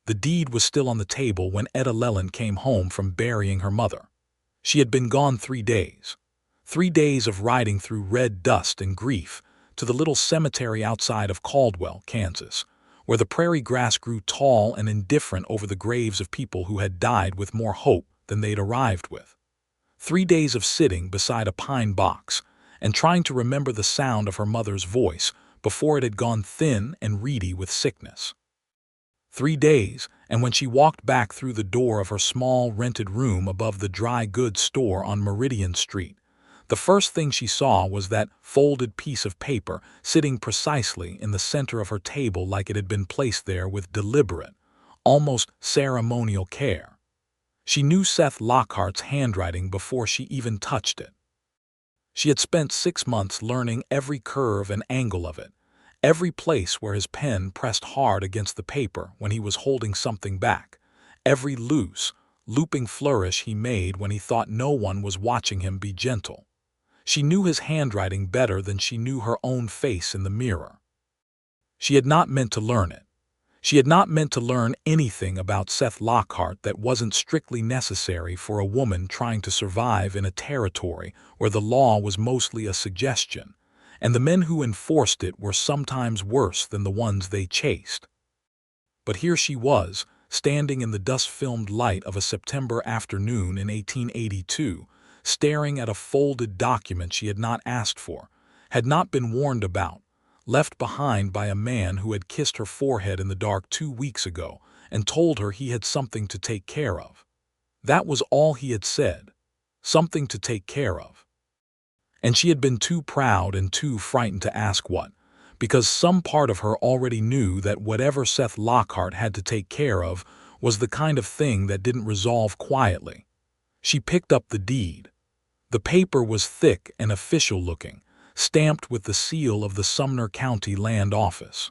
The deed was still on the table when Etta Leland came home from burying her mother. She had been gone 3 days. 3 days of riding through red dust and grief to the little cemetery outside of Caldwell, Kansas, where the prairie grass grew tall and indifferent over the graves of people who had died with more hope than they'd arrived with. 3 days of sitting beside a pine box and trying to remember the sound of her mother's voice before it had gone thin and reedy with sickness. 3 days, and when she walked back through the door of her small rented room above the dry goods store on Meridian Street, the first thing she saw was that folded piece of paper sitting precisely in the center of her table like it had been placed there with deliberate, almost ceremonial care. She knew Seth Lockhart's handwriting before she even touched it. She had spent 6 months learning every curve and angle of it, every place where his pen pressed hard against the paper when he was holding something back, every loose, looping flourish he made when he thought no one was watching him be gentle. She knew his handwriting better than she knew her own face in the mirror. She had not meant to learn it. She had not meant to learn anything about Seth Lockhart that wasn't strictly necessary for a woman trying to survive in a territory where the law was mostly a suggestion, and the men who enforced it were sometimes worse than the ones they chased. But here she was, standing in the dust-filmed light of a September afternoon in 1882, staring at a folded document she had not asked for, had not been warned about, left behind by a man who had kissed her forehead in the dark 2 weeks ago and told her he had something to take care of. That was all he had said, something to take care of. And she had been too proud and too frightened to ask what, because some part of her already knew that whatever Seth Lockhart had to take care of was the kind of thing that didn't resolve quietly. She picked up the deed. The paper was thick and official-looking, stamped with the seal of the Sumner County Land Office.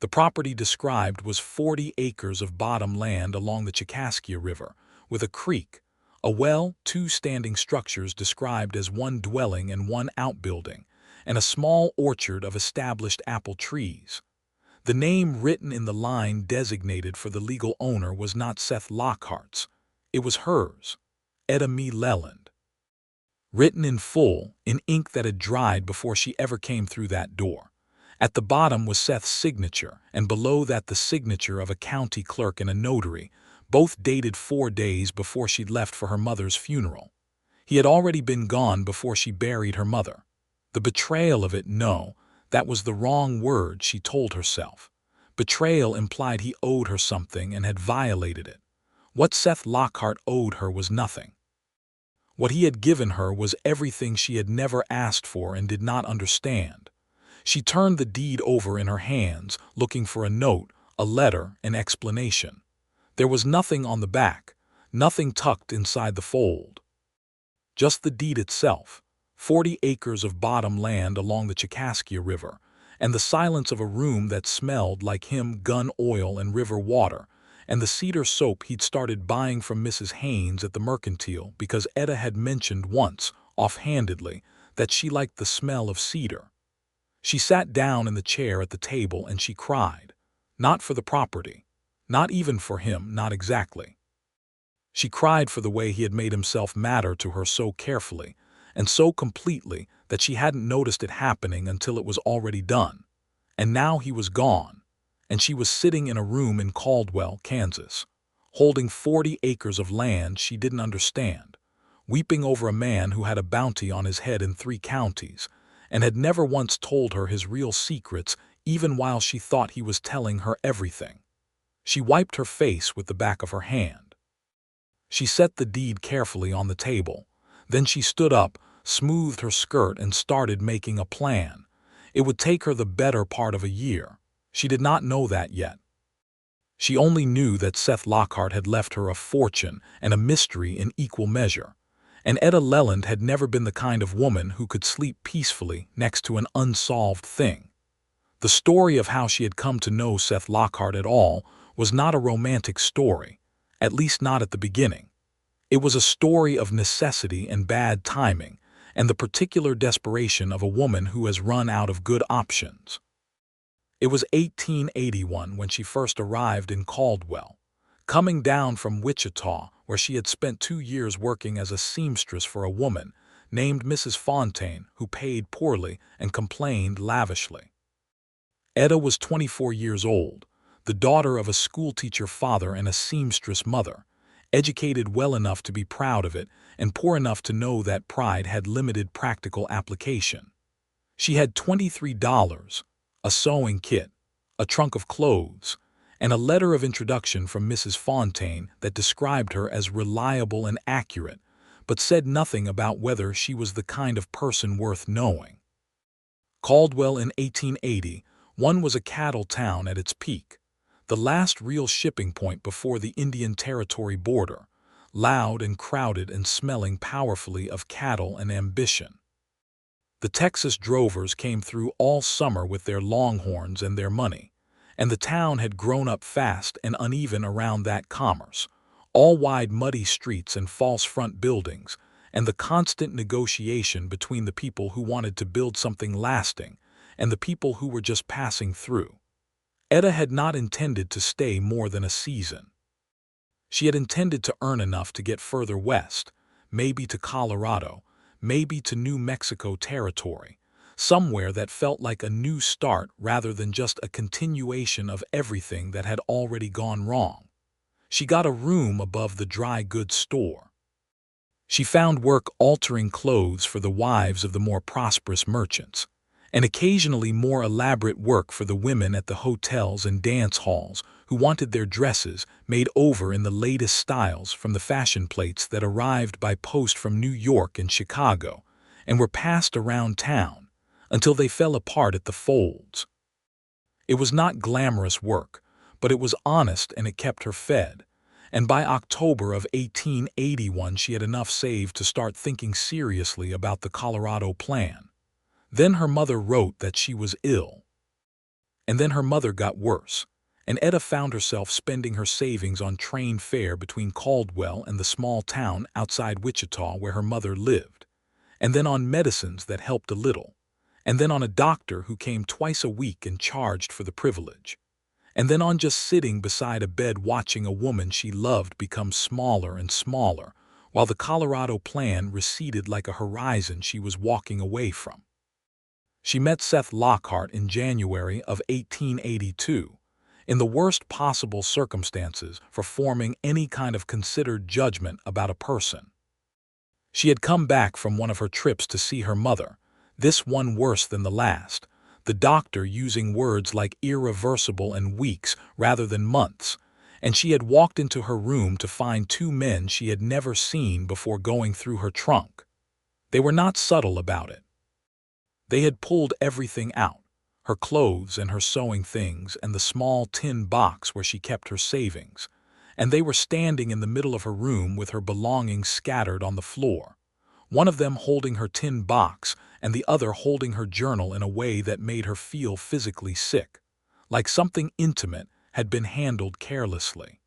The property described was 40 acres of bottom land along the Cherokee River, with a creek, a well, 2 standing structures described as 1 dwelling and 1 outbuilding, and a small orchard of established apple trees. The name written in the line designated for the legal owner was not Seth Lockhart's. It was hers, Etta Leland. Written in full, in ink that had dried before she ever came through that door. At the bottom was Seth's signature, and below that the signature of a county clerk and a notary, both dated 4 days before she'd left for her mother's funeral. He had already been gone before she buried her mother. The betrayal of it, no, that was the wrong word, she told herself. Betrayal implied he owed her something and had violated it. What Seth Lockhart owed her was nothing. What he had given her was everything she had never asked for and did not understand. She turned the deed over in her hands, looking for a note, a letter, an explanation. There was nothing on the back, nothing tucked inside the fold. Just the deed itself, 40 acres of bottom land along the Cherokee River, and the silence of a room that smelled like gun oil and river water, and the cedar soap he'd started buying from Mrs. Haynes at the Mercantile because Etta had mentioned once, offhandedly, that she liked the smell of cedar. She sat down in the chair at the table and she cried. Not for the property. Not even for him, not exactly. She cried for the way he had made himself matter to her so carefully and so completely that she hadn't noticed it happening until it was already done. And now he was gone, and she was sitting in a room in Caldwell, Kansas, holding 40 acres of land she didn't understand, weeping over a man who had a bounty on his head in 3 counties, and had never once told her his real secrets even while she thought he was telling her everything. She wiped her face with the back of her hand. She set the deed carefully on the table. Then she stood up, smoothed her skirt, and started making a plan. It would take her the better part of a year. She did not know that yet. She only knew that Seth Lockhart had left her a fortune and a mystery in equal measure, and Etta Leland had never been the kind of woman who could sleep peacefully next to an unsolved thing. The story of how she had come to know Seth Lockhart at all was not a romantic story, at least not at the beginning. It was a story of necessity and bad timing, and the particular desperation of a woman who has run out of good options. It was 1881 when she first arrived in Caldwell, coming down from Wichita, where she had spent 2 years working as a seamstress for a woman named Mrs. Fontaine, who paid poorly and complained lavishly. Etta was 24 years old, the daughter of a schoolteacher father and a seamstress mother, educated well enough to be proud of it and poor enough to know that pride had limited practical application. She had $23, a sewing kit, a trunk of clothes, and a letter of introduction from Mrs. Fontaine that described her as reliable and accurate, but said nothing about whether she was the kind of person worth knowing. Caldwell in 1881 was a cattle town at its peak, the last real shipping point before the Indian Territory border, loud and crowded and smelling powerfully of cattle and ambition. The Texas drovers came through all summer with their longhorns and their money, and the town had grown up fast and uneven around that commerce, all wide muddy streets and false front buildings, and the constant negotiation between the people who wanted to build something lasting and the people who were just passing through. Etta had not intended to stay more than a season. She had intended to earn enough to get further west, maybe to Colorado, maybe to New Mexico territory, somewhere that felt like a new start rather than just a continuation of everything that had already gone wrong. She got a room above the dry goods store. She found work altering clothes for the wives of the more prosperous merchants, and occasionally more elaborate work for the women at the hotels and dance halls who wanted their dresses made over in the latest styles from the fashion plates that arrived by post from New York and Chicago and were passed around town until they fell apart at the folds. It was not glamorous work, but it was honest and it kept her fed, and by October of 1881 she had enough saved to start thinking seriously about the Colorado plan. Then her mother wrote that she was ill. And then her mother got worse, and Etta found herself spending her savings on train fare between Caldwell and the small town outside Wichita where her mother lived, and then on medicines that helped a little, and then on a doctor who came twice a week and charged for the privilege, and then on just sitting beside a bed watching a woman she loved become smaller and smaller, while the Colorado plan receded like a horizon she was walking away from. She met Seth Lockhart in January of 1882, in the worst possible circumstances for forming any kind of considered judgment about a person. She had come back from one of her trips to see her mother, this one worse than the last, the doctor using words like irreversible and weeks rather than months, and she had walked into her room to find two men she had never seen before going through her trunk. They were not subtle about it. They had pulled everything out, her clothes and her sewing things and the small tin box where she kept her savings, and they were standing in the middle of her room with her belongings scattered on the floor, one of them holding her tin box and the other holding her journal in a way that made her feel physically sick, like something intimate had been handled carelessly.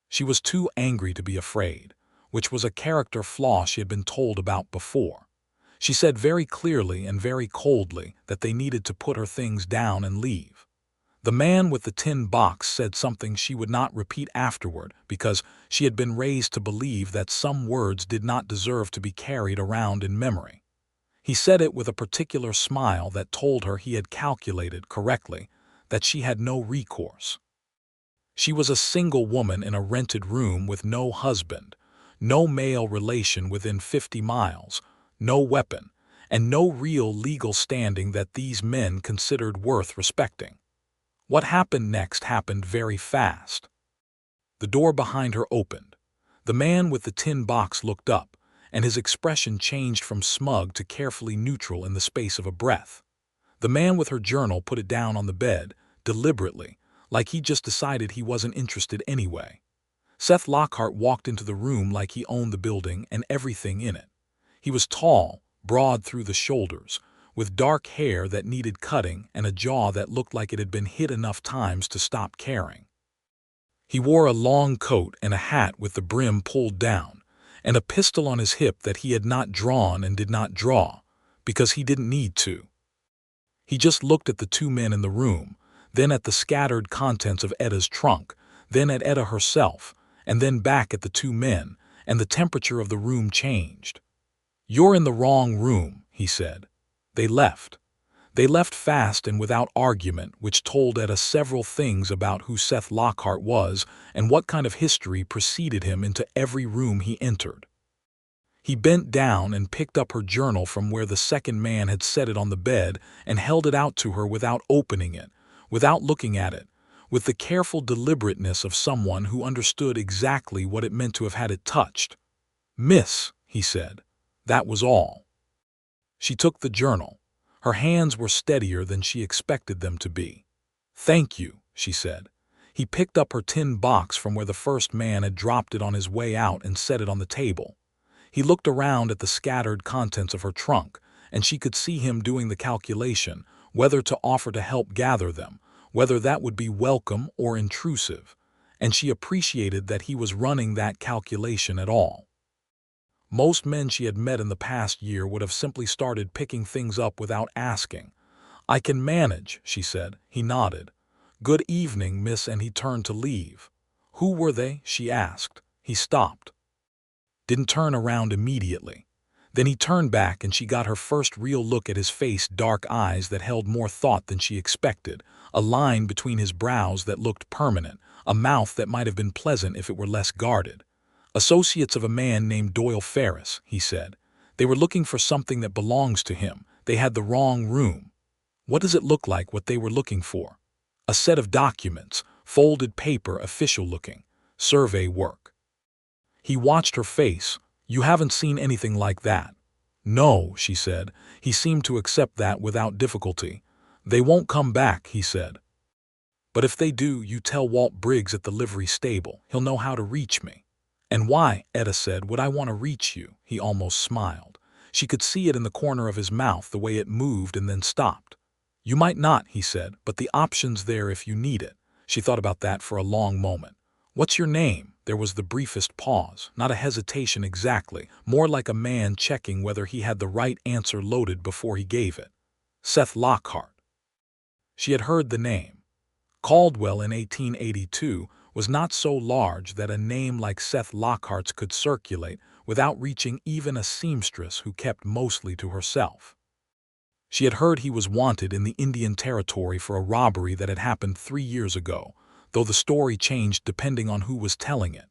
She was too angry to be afraid, which was a character flaw she had been told about before. She said very clearly and very coldly that they needed to put her things down and leave. The man with the tin box said something she would not repeat afterward because she had been raised to believe that some words did not deserve to be carried around in memory. He said it with a particular smile that told her he had calculated correctly, that she had no recourse. She was a single woman in a rented room with no husband, no male relation within 50 miles, no weapon, and no real legal standing that these men considered worth respecting. What happened next happened very fast. The door behind her opened. The man with the tin box looked up, and his expression changed from smug to carefully neutral in the space of a breath. The man with her journal put it down on the bed, deliberately, like he just decided he wasn't interested anyway. Seth Lockhart walked into the room like he owned the building and everything in it. He was tall, broad through the shoulders, with dark hair that needed cutting and a jaw that looked like it had been hit enough times to stop caring. He wore a long coat and a hat with the brim pulled down, and a pistol on his hip that he had not drawn and did not draw, because he didn't need to. He just looked at the two men in the room, then at the scattered contents of Etta's trunk, then at Etta herself, and then back at the two men, and the temperature of the room changed. "You're in the wrong room," he said. They left. They left fast and without argument, which told Etta several things about who Seth Lockhart was and what kind of history preceded him into every room he entered. He bent down and picked up her journal from where the second man had set it on the bed and held it out to her without opening it, without looking at it, with the careful deliberateness of someone who understood exactly what it meant to have had it touched. "Miss," he said. That was all. She took the journal. Her hands were steadier than she expected them to be. "Thank you," she said. He picked up her tin box from where the first man had dropped it on his way out and set it on the table. He looked around at the scattered contents of her trunk, and she could see him doing the calculation, whether to offer to help gather them, whether that would be welcome or intrusive, and she appreciated that he was running that calculation at all. Most men she had met in the past year would have simply started picking things up without asking. "I can manage," she said. He nodded. "Good evening, miss," and he turned to leave. "Who were they?" she asked. He stopped. Didn't turn around immediately. Then he turned back and she got her first real look at his face, dark eyes that held more thought than she expected, a line between his brows that looked permanent, a mouth that might have been pleasant if it were less guarded. "Associates of a man named Doyle Ferris," he said. "They were looking for something that belongs to him. They had the wrong room." "What does it look like, what they were looking for?" "A set of documents, folded paper, official looking. Survey work." He watched her face. "You haven't seen anything like that." "No," she said. He seemed to accept that without difficulty. "They won't come back," he said. "But if they do, you tell Walt Briggs at the livery stable. He'll know how to reach me." "And why," Etta said, "would I want to reach you?" He almost smiled. She could see it in the corner of his mouth, the way it moved and then stopped. "You might not," he said, "but the option's there if you need it." She thought about that for a long moment. "What's your name?" There was the briefest pause, not a hesitation exactly, more like a man checking whether he had the right answer loaded before he gave it. "Seth Lockhart." She had heard the name. Caldwell in 1882 was not so large that a name like Seth Lockhart's could circulate without reaching even a seamstress who kept mostly to herself. She had heard he was wanted in the Indian Territory for a robbery that had happened 3 years ago, though the story changed depending on who was telling it.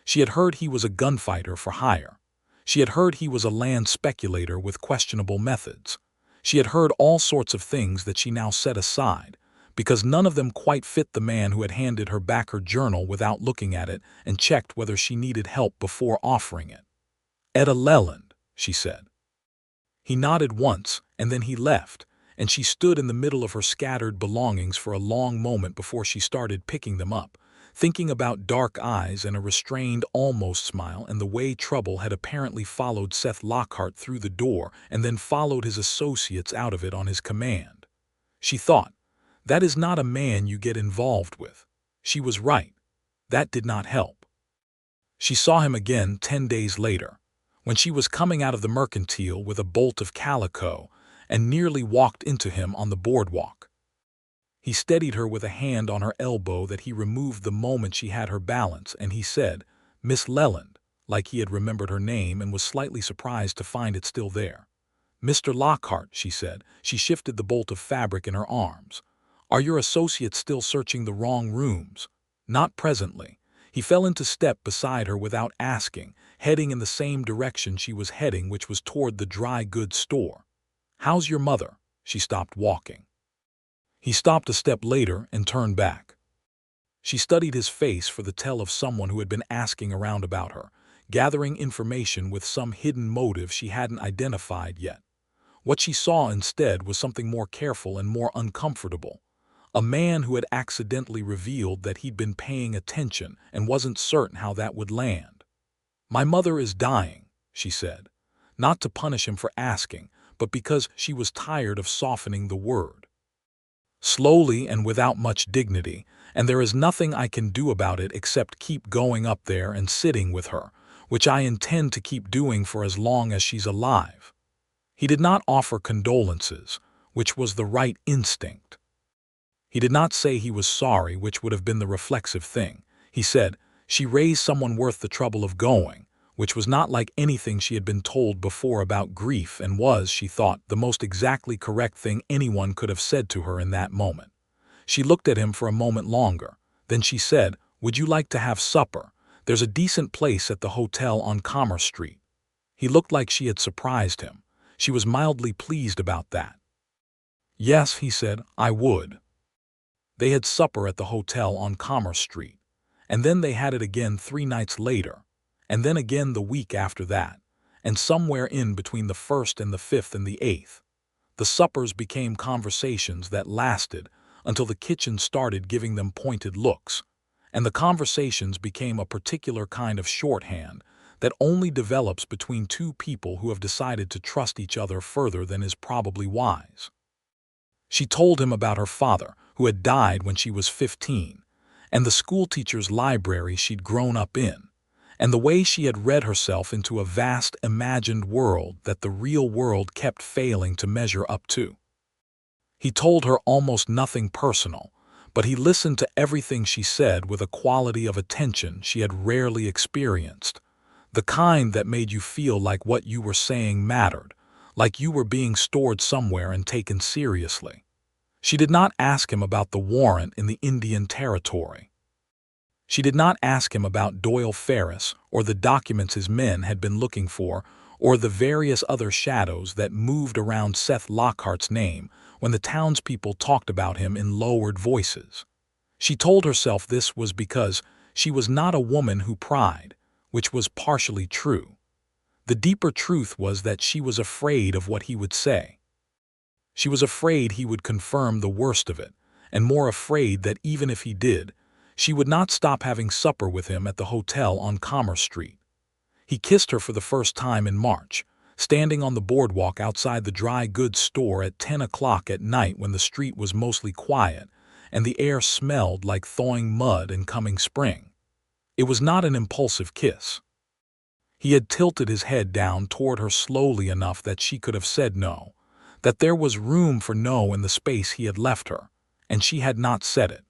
She had heard he was a gunfighter for hire. She had heard he was a land speculator with questionable methods. She had heard all sorts of things that she now set aside, because none of them quite fit the man who had handed her back her journal without looking at it and checked whether she needed help before offering it. "Etta Leland," she said. He nodded once, and then he left, and she stood in the middle of her scattered belongings for a long moment before she started picking them up, thinking about dark eyes and a restrained almost smile and the way trouble had apparently followed Seth Lockhart through the door and then followed his associates out of it on his command. She thought, that is not a man you get involved with. She was right. That did not help. She saw him again 10 days later, when she was coming out of the mercantile with a bolt of calico and nearly walked into him on the boardwalk. He steadied her with a hand on her elbow that he removed the moment she had her balance, and he said, "Miss Leland," like he had remembered her name and was slightly surprised to find it still there. "Mr. Lockhart," she said. She shifted the bolt of fabric in her arms. "Are your associates still searching the wrong rooms?" "Not presently." He fell into step beside her without asking, heading in the same direction she was heading, which was toward the dry goods store. "How's your mother?" She stopped walking. He stopped a step later and turned back. She studied his face for the tell of someone who had been asking around about her, gathering information with some hidden motive she hadn't identified yet. What she saw instead was something more careful and more uncomfortable. A man who had accidentally revealed that he'd been paying attention and wasn't certain how that would land. "My mother is dying," she said, not to punish him for asking, but because she was tired of softening the word. "Slowly and without much dignity, and there is nothing I can do about it except keep going up there and sitting with her, which I intend to keep doing for as long as she's alive." He did not offer condolences, which was the right instinct. He did not say he was sorry, which would have been the reflexive thing. He said, she raised someone worth the trouble of going, which was not like anything she had been told before about grief and was, she thought, the most exactly correct thing anyone could have said to her in that moment. She looked at him for a moment longer. Then she said, "Would you like to have supper? There's a decent place at the hotel on Commerce Street." He looked like she had surprised him. She was mildly pleased about that. "Yes," he said, "I would." They had supper at the hotel on Commerce Street, and then they had it again 3 nights later, and then again the week after that, and somewhere in between the 1st and the 5th and the 8th. The suppers became conversations that lasted until the kitchen started giving them pointed looks, and the conversations became a particular kind of shorthand that only develops between two people who have decided to trust each other further than is probably wise. She told him about her father, who had died when she was 15, and the schoolteacher's library she'd grown up in, and the way she had read herself into a vast imagined world that the real world kept failing to measure up to. He told her almost nothing personal, but he listened to everything she said with a quality of attention she had rarely experienced, the kind that made you feel like what you were saying mattered, like you were being stored somewhere and taken seriously. She did not ask him about the warrant in the Indian Territory. She did not ask him about Doyle Ferris or the documents his men had been looking for or the various other shadows that moved around Seth Lockhart's name when the townspeople talked about him in lowered voices. She told herself this was because she was not a woman who pried, which was partially true. The deeper truth was that she was afraid of what he would say. She was afraid he would confirm the worst of it, and more afraid that even if he did, she would not stop having supper with him at the hotel on Commerce Street. He kissed her for the first time in March, standing on the boardwalk outside the dry goods store at 10 o'clock at night when the street was mostly quiet and the air smelled like thawing mud and coming spring. It was not an impulsive kiss. He had tilted his head down toward her slowly enough that she could have said no, that there was room for no in the space he had left her, and she had not said it.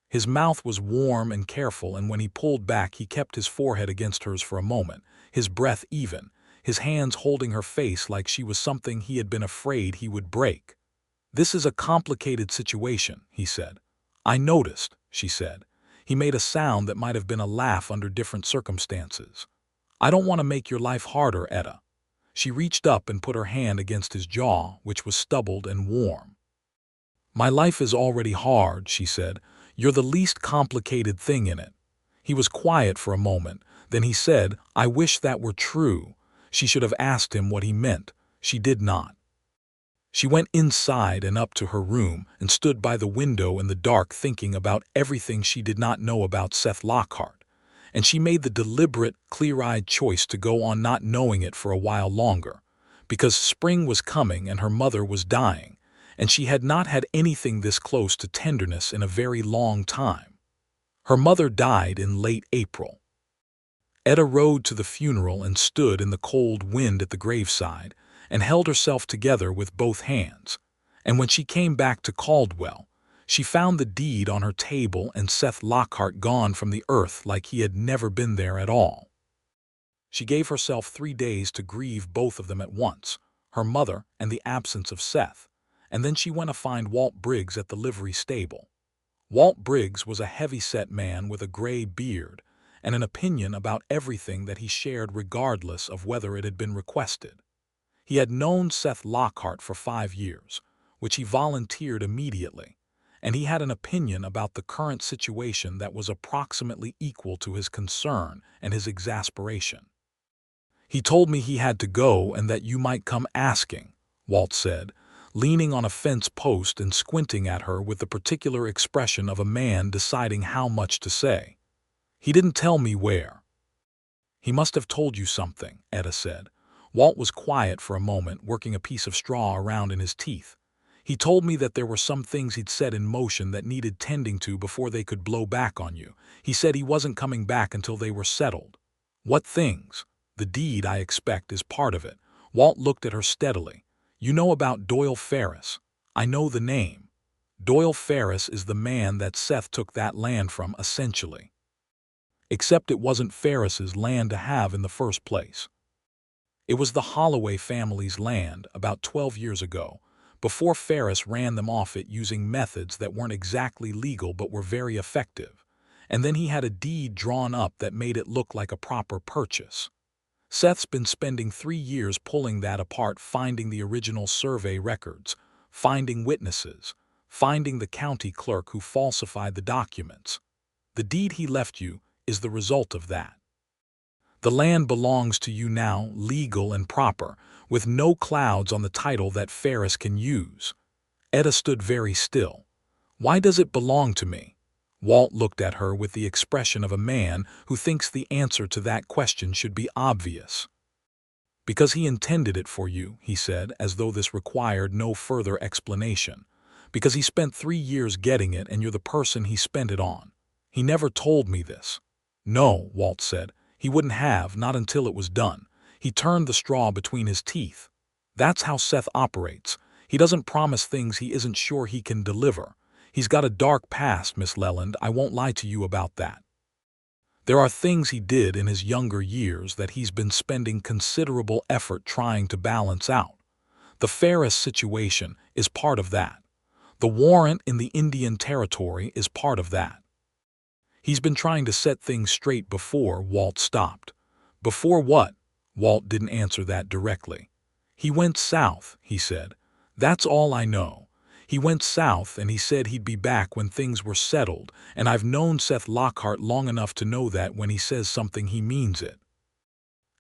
His mouth was warm and careful, and when he pulled back he kept his forehead against hers for a moment, his breath even, his hands holding her face like she was something he had been afraid he would break. "This is a complicated situation," he said. "I noticed," she said. He made a sound that might have been a laugh under different circumstances. "I don't want to make your life harder, Etta." She reached up and put her hand against his jaw, which was stubbled and warm. "My life is already hard," she said. "You're the least complicated thing in it." He was quiet for a moment. Then he said, "I wish that were true." She should have asked him what he meant. She did not. She went inside and up to her room and stood by the window in the dark thinking about everything she did not know about Seth Lockhart. And she made the deliberate, clear-eyed choice to go on not knowing it for a while longer, because spring was coming and her mother was dying, and she had not had anything this close to tenderness in a very long time. Her mother died in late April. Etta rode to the funeral and stood in the cold wind at the graveside and held herself together with both hands, and when she came back to Caldwell, she found the deed on her table and Seth Lockhart gone from the earth like he had never been there at all. She gave herself 3 days to grieve both of them at once, her mother and the absence of Seth, and then she went to find Walt Briggs at the livery stable. Walt Briggs was a heavy-set man with a gray beard and an opinion about everything that he shared regardless of whether it had been requested. He had known Seth Lockhart for 5 years, which he volunteered immediately, and he had an opinion about the current situation that was approximately equal to his concern and his exasperation. "He told me he had to go and that you might come asking," Walt said, leaning on a fence post and squinting at her with the particular expression of a man deciding how much to say. "He didn't tell me where." "He must have told you something," Etta said. Walt was quiet for a moment, working a piece of straw around in his teeth. "He told me that there were some things he'd set in motion that needed tending to before they could blow back on you. He said he wasn't coming back until they were settled." "What things?" "The deed, I expect, is part of it." Walt looked at her steadily. You know about Doyle Ferris. I know the name. Doyle Ferris is the man that Seth took that land from, essentially. Except it wasn't Ferris's land to have in the first place. It was the Holloway family's land about 12 years ago, before Ferris ran them off it using methods that weren't exactly legal but were very effective. And then he had a deed drawn up that made it look like a proper purchase. Seth's been spending 3 years pulling that apart, finding the original survey records, finding witnesses, finding the county clerk who falsified the documents. The deed he left you is the result of that. The land belongs to you now, legal and proper, with no clouds on the title that Ferris can use. Etta stood very still. Why does it belong to me? Walt looked at her with the expression of a man who thinks the answer to that question should be obvious. Because he intended it for you, he said, as though this required no further explanation. Because he spent 3 years getting it and you're the person he spent it on. He never told me this. No, Walt said. He wouldn't have, not until it was done. He turned the straw between his teeth. That's how Seth operates. He doesn't promise things he isn't sure he can deliver. He's got a dark past, Miss Leland. I won't lie to you about that. There are things he did in his younger years that he's been spending considerable effort trying to balance out. The Ferris situation is part of that. The warrant in the Indian Territory is part of that. He's been trying to set things straight before Walt stopped. Before what? Walt didn't answer that directly. He went south, he said. That's all I know. He went south and he said he'd be back when things were settled, and I've known Seth Lockhart long enough to know that when he says something he means it.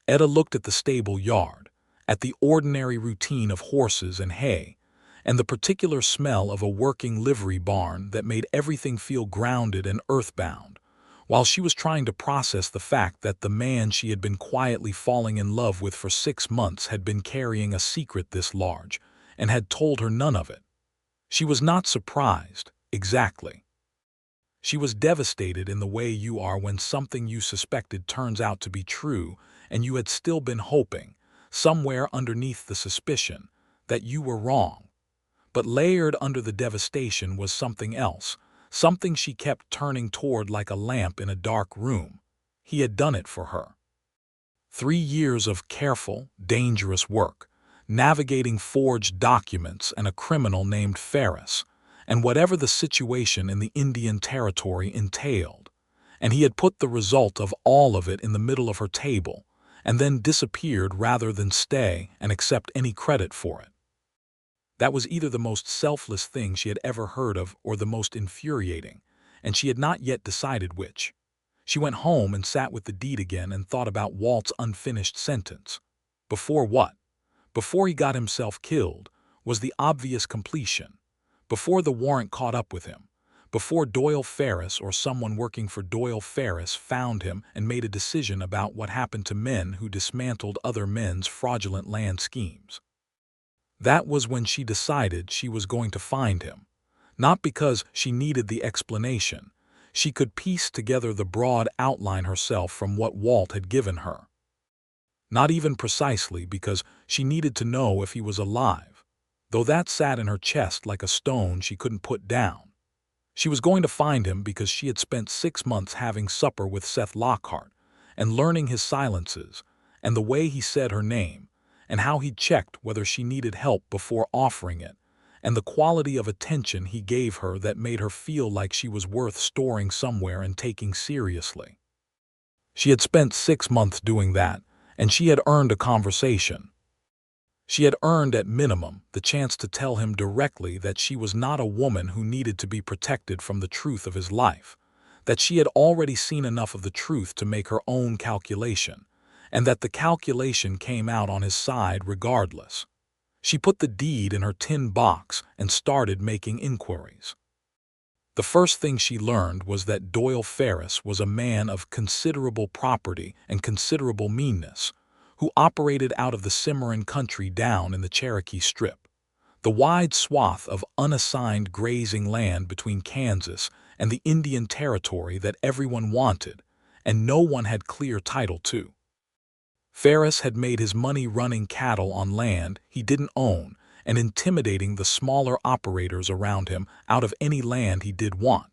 Etta looked at the stable yard, at the ordinary routine of horses and hay, and the particular smell of a working livery barn that made everything feel grounded and earthbound, while she was trying to process the fact that the man she had been quietly falling in love with for 6 months had been carrying a secret this large, and had told her none of it. She was not surprised, exactly. She was devastated in the way you are when something you suspected turns out to be true, and you had still been hoping, somewhere underneath the suspicion, that you were wrong. But layered under the devastation was something else, something she kept turning toward like a lamp in a dark room. He had done it for her. 3 years of careful, dangerous work, navigating forged documents and a criminal named Ferris, and whatever the situation in the Indian Territory entailed. And he had put the result of all of it in the middle of her table, and then disappeared rather than stay and accept any credit for it. That was either the most selfless thing she had ever heard of or the most infuriating, and she had not yet decided which. She went home and sat with the deed again and thought about Walt's unfinished sentence. Before what? Before he got himself killed, was the obvious completion. Before the warrant caught up with him. Before Doyle Ferris or someone working for Doyle Ferris found him and made a decision about what happened to men who dismantled other men's fraudulent land schemes. That was when she decided she was going to find him. Not because she needed the explanation. She could piece together the broad outline herself from what Walt had given her. Not even precisely because she needed to know if he was alive, though that sat in her chest like a stone she couldn't put down. She was going to find him because she had spent 6 months having supper with Seth Lockhart and learning his silences and the way he said her name, and how he checked whether she needed help before offering it, and the quality of attention he gave her that made her feel like she was worth storing somewhere and taking seriously. She had spent 6 months doing that, and she had earned a conversation. She had earned, at minimum, the chance to tell him directly that she was not a woman who needed to be protected from the truth of his life, that she had already seen enough of the truth to make her own calculation, and that the calculation came out on his side regardless. She put the deed in her tin box and started making inquiries. The first thing she learned was that Doyle Ferris was a man of considerable property and considerable meanness, who operated out of the Cimarron country down in the Cherokee Strip, the wide swath of unassigned grazing land between Kansas and the Indian Territory that everyone wanted and no one had clear title to. Ferris had made his money running cattle on land he didn't own and intimidating the smaller operators around him out of any land he did want.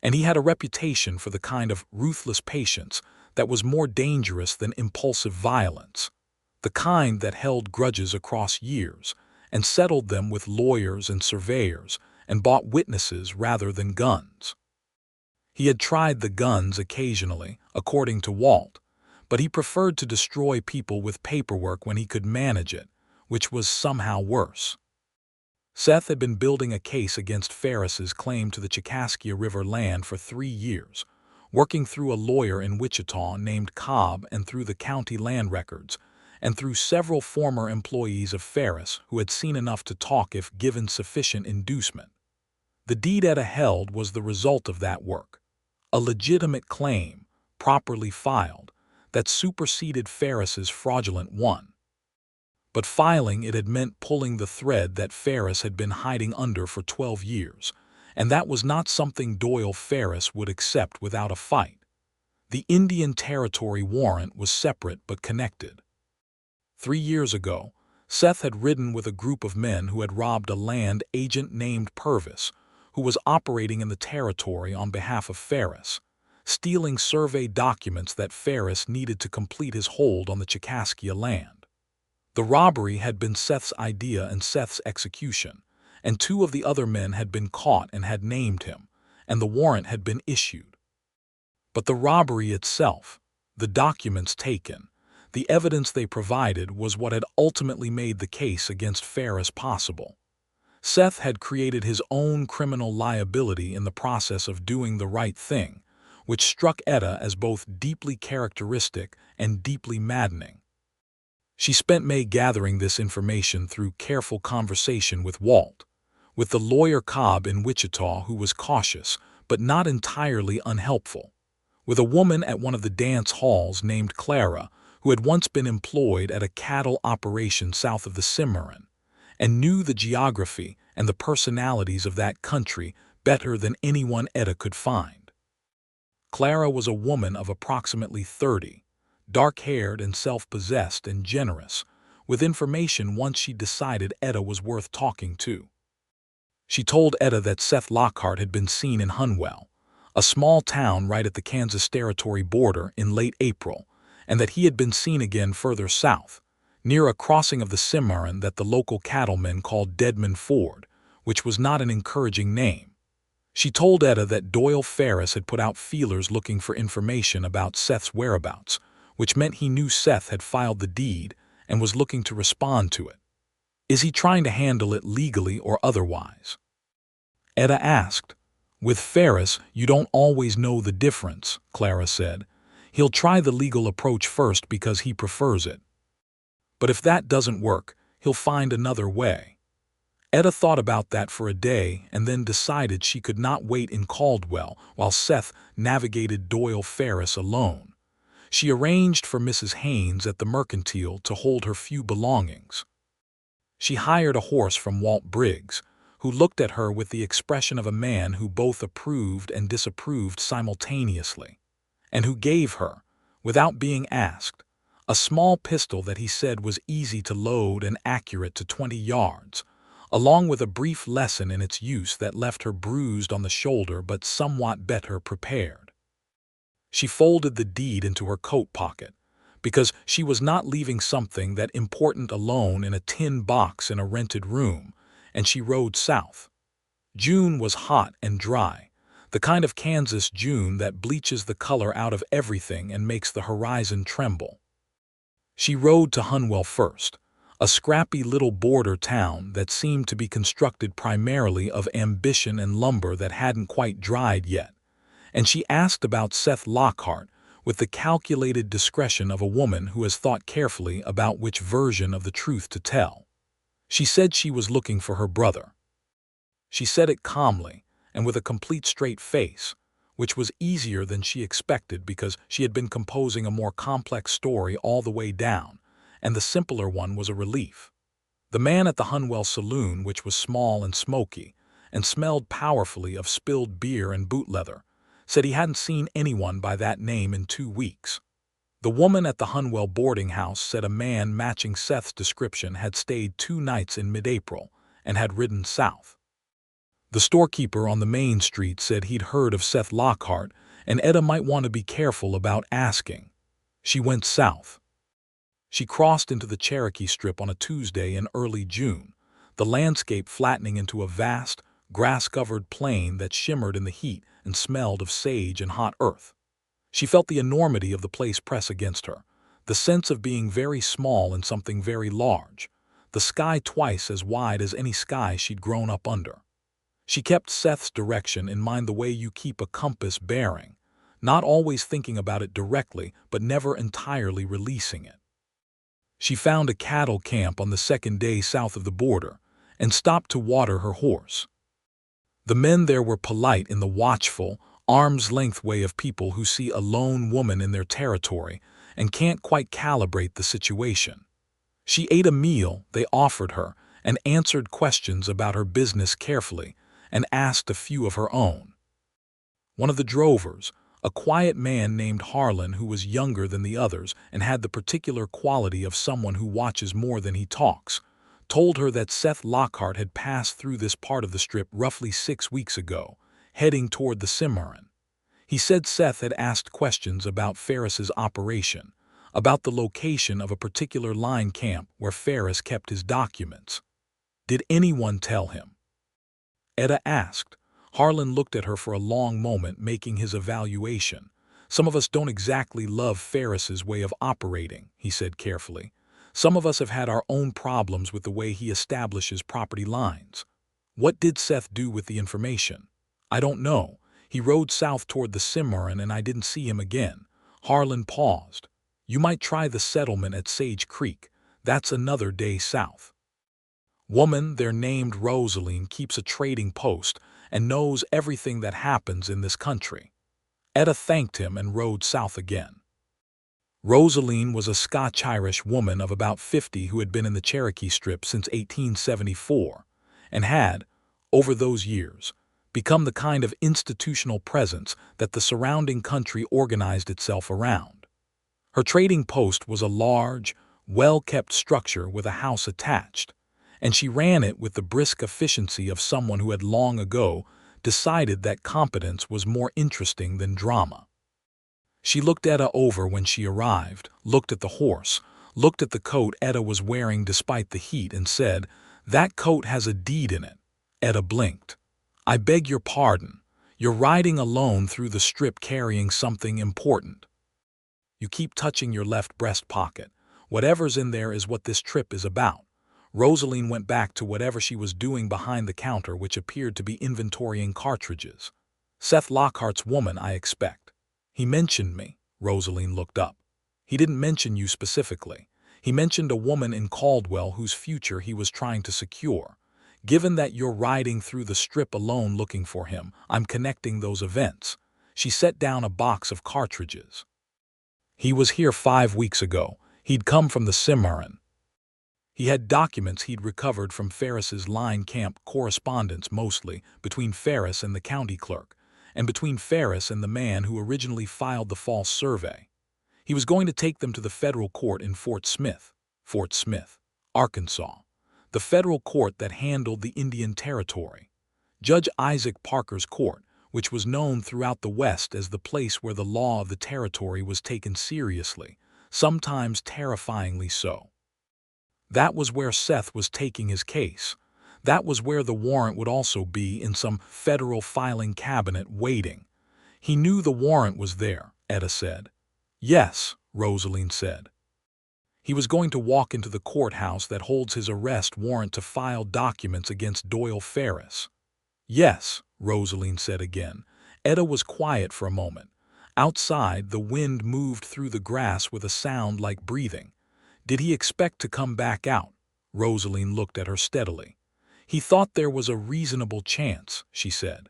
And he had a reputation for the kind of ruthless patience that was more dangerous than impulsive violence, the kind that held grudges across years and settled them with lawyers and surveyors and bought witnesses rather than guns. He had tried the guns occasionally, according to Walt, but he preferred to destroy people with paperwork when he could manage it, which was somehow worse. Seth had been building a case against Ferris's claim to the Cherokee River land for 3 years, working through a lawyer in Wichita named Cobb and through the county land records, and through several former employees of Ferris who had seen enough to talk if given sufficient inducement. The deed Etta held was the result of that work, a legitimate claim, properly filed, that superseded Ferris's fraudulent one. But filing it had meant pulling the thread that Ferris had been hiding under for 12 years, and that was not something Doyle Ferris would accept without a fight. The Indian Territory warrant was separate but connected. 3 years ago, Seth had ridden with a group of men who had robbed a land agent named Purvis, who was operating in the territory on behalf of Ferris, stealing survey documents that Ferris needed to complete his hold on the Cherokee land. The robbery had been Seth's idea and Seth's execution, and 2 of the other men had been caught and had named him, and the warrant had been issued. But the robbery itself, the documents taken, the evidence they provided was what had ultimately made the case against Ferris possible. Seth had created his own criminal liability in the process of doing the right thing, which struck Etta as both deeply characteristic and deeply maddening. She spent May gathering this information through careful conversation with Walt, with the lawyer Cobb in Wichita who was cautious but not entirely unhelpful, with a woman at one of the dance halls named Clara who had once been employed at a cattle operation south of the Cimarron, and knew the geography and the personalities of that country better than anyone Etta could find. Clara was a woman of approximately 30, dark-haired and self-possessed and generous, with information once she decided Etta was worth talking to. She told Etta that Seth Lockhart had been seen in Hunwell, a small town right at the Kansas Territory border, in late April, and that he had been seen again further south, near a crossing of the Cimarron that the local cattlemen called Deadman Ford, which was not an encouraging name. She told Etta that Doyle Ferris had put out feelers looking for information about Seth's whereabouts, which meant he knew Seth had filed the deed and was looking to respond to it. Is he trying to handle it legally or otherwise? Etta asked. With Ferris, you don't always know the difference, Clara said. He'll try the legal approach first because he prefers it. But if that doesn't work, he'll find another way. Etta thought about that for a day and then decided she could not wait in Caldwell while Seth navigated Doyle Ferris alone. She arranged for Mrs. Haynes at the Mercantile to hold her few belongings. She hired a horse from Walt Briggs, who looked at her with the expression of a man who both approved and disapproved simultaneously, and who gave her, without being asked, a small pistol that he said was easy to load and accurate to 20 yards, along with a brief lesson in its use that left her bruised on the shoulder but somewhat better prepared. She folded the deed into her coat pocket, because she was not leaving something that important alone in a tin box in a rented room, and she rode south. June was hot and dry, the kind of Kansas June that bleaches the color out of everything and makes the horizon tremble. She rode to Hunwell first, a scrappy little border town that seemed to be constructed primarily of ambition and lumber that hadn't quite dried yet, and she asked about Seth Lockhart with the calculated discretion of a woman who has thought carefully about which version of the truth to tell. She said she was looking for her brother. She said it calmly and with a complete straight face, which was easier than she expected because she had been composing a more complex story all the way down, and the simpler one was a relief. The man at the Hunwell saloon, which was small and smoky, and smelled powerfully of spilled beer and boot leather, said he hadn't seen anyone by that name in 2 weeks. The woman at the Hunwell boarding house said a man matching Seth's description had stayed 2 nights in mid-April and had ridden south. The storekeeper on the main street said he'd heard of Seth Lockhart, and Etta might want to be careful about asking. She went south. She crossed into the Cherokee Strip on a Tuesday in early June, the landscape flattening into a vast, grass-covered plain that shimmered in the heat and smelled of sage and hot earth. She felt the enormity of the place press against her, the sense of being very small in something very large, the sky twice as wide as any sky she'd grown up under. She kept Seth's direction in mind the way you keep a compass bearing, not always thinking about it directly but never entirely releasing it. She found a cattle camp on the second day south of the border and stopped to water her horse. The men there were polite in the watchful, arm's-length way of people who see a lone woman in their territory and can't quite calibrate the situation. She ate a meal they offered her and answered questions about her business carefully and asked a few of her own. One of the drovers, a quiet man named Harlan who was younger than the others and had the particular quality of someone who watches more than he talks, told her that Seth Lockhart had passed through this part of the strip roughly 6 weeks ago, heading toward the Cimarron. He said Seth had asked questions about Ferris's operation, about the location of a particular line camp where Ferris kept his documents. Did anyone tell him? Etta asked. Harlan looked at her for a long moment, making his evaluation. Some of us don't exactly love Ferris's way of operating, he said carefully. Some of us have had our own problems with the way he establishes property lines. What did Seth do with the information? I don't know. He rode south toward the Cimarron and I didn't see him again. Harlan paused. You might try the settlement at Sage Creek. That's another day south. Woman, they're named Rosaline, keeps a trading post and knows everything that happens in this country. Etta thanked him and rode south again. Rosaline was a Scotch-Irish woman of about 50 who had been in the Cherokee Strip since 1874 and had, over those years, become the kind of institutional presence that the surrounding country organized itself around. Her trading post was a large, well-kept structure with a house attached, and she ran it with the brisk efficiency of someone who had long ago decided that competence was more interesting than drama. She looked Etta over when she arrived, looked at the horse, looked at the coat Etta was wearing despite the heat and said, "That coat has a deed in it." Etta blinked. "I beg your pardon. You're riding alone through the strip carrying something important. You keep touching your left breast pocket. Whatever's in there is what this trip is about." Rosaline went back to whatever she was doing behind the counter, which appeared to be inventorying cartridges. "Seth Lockhart's woman, I expect." "He mentioned me." Rosaline looked up. "He didn't mention you specifically. He mentioned a woman in Caldwell whose future he was trying to secure. Given that you're riding through the strip alone looking for him, I'm connecting those events." She set down a box of cartridges. "He was here 5 weeks ago. He'd come from the Cimarron. He had documents he'd recovered from Ferris's line camp correspondence, mostly between Ferris and the county clerk, and between Ferris and the man who originally filed the false survey. He was going to take them to the federal court in Fort Smith, Arkansas, the federal court that handled the Indian Territory. Judge Isaac Parker's court, which was known throughout the West as the place where the law of the territory was taken seriously, sometimes terrifyingly so. That was where Seth was taking his case. That was where the warrant would also be, in some federal filing cabinet waiting. He knew the warrant was there, Etta said. "Yes," Rosaline said. "He was going to walk into the courthouse that holds his arrest warrant to file documents against Doyle Ferris." "Yes," Rosaline said again. Etta was quiet for a moment. Outside, the wind moved through the grass with a sound like breathing. "Did he expect to come back out?" Rosaline looked at her steadily. "He thought there was a reasonable chance," she said.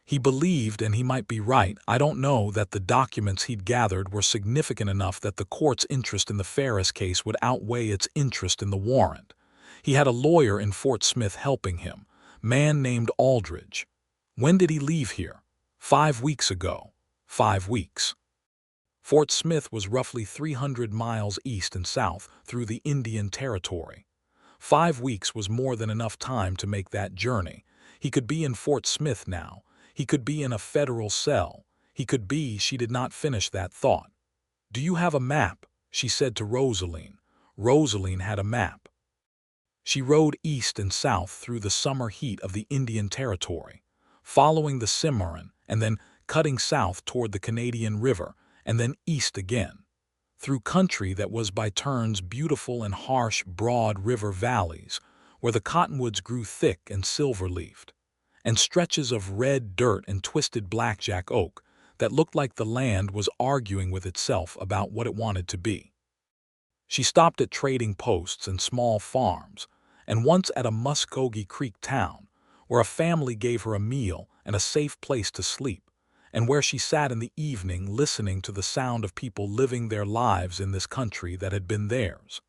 "He believed, and he might be right, I don't know, that the documents he'd gathered were significant enough that the court's interest in the Ferris case would outweigh its interest in the warrant. He had a lawyer in Fort Smith helping him, man named Aldridge. When did he leave here?" 5 weeks ago. 5 weeks. Fort Smith was roughly 300 miles east and south through the Indian Territory. 5 weeks was more than enough time to make that journey. He could be in Fort Smith now. He could be in a federal cell. He could be. She did not finish that thought. "Do you have a map?" she said to Rosaline. Rosaline had a map. She rode east and south through the summer heat of the Indian Territory, following the Cimarron and then cutting south toward the Canadian River and then east again, through country that was by turns beautiful and harsh, broad river valleys where the cottonwoods grew thick and silver-leafed, and stretches of red dirt and twisted blackjack oak that looked like the land was arguing with itself about what it wanted to be. She stopped at trading posts and small farms, and once at a Muskogee Creek town, where a family gave her a meal and a safe place to sleep, and where she sat in the evening listening to the sound of people living their lives in this country that had been theirs,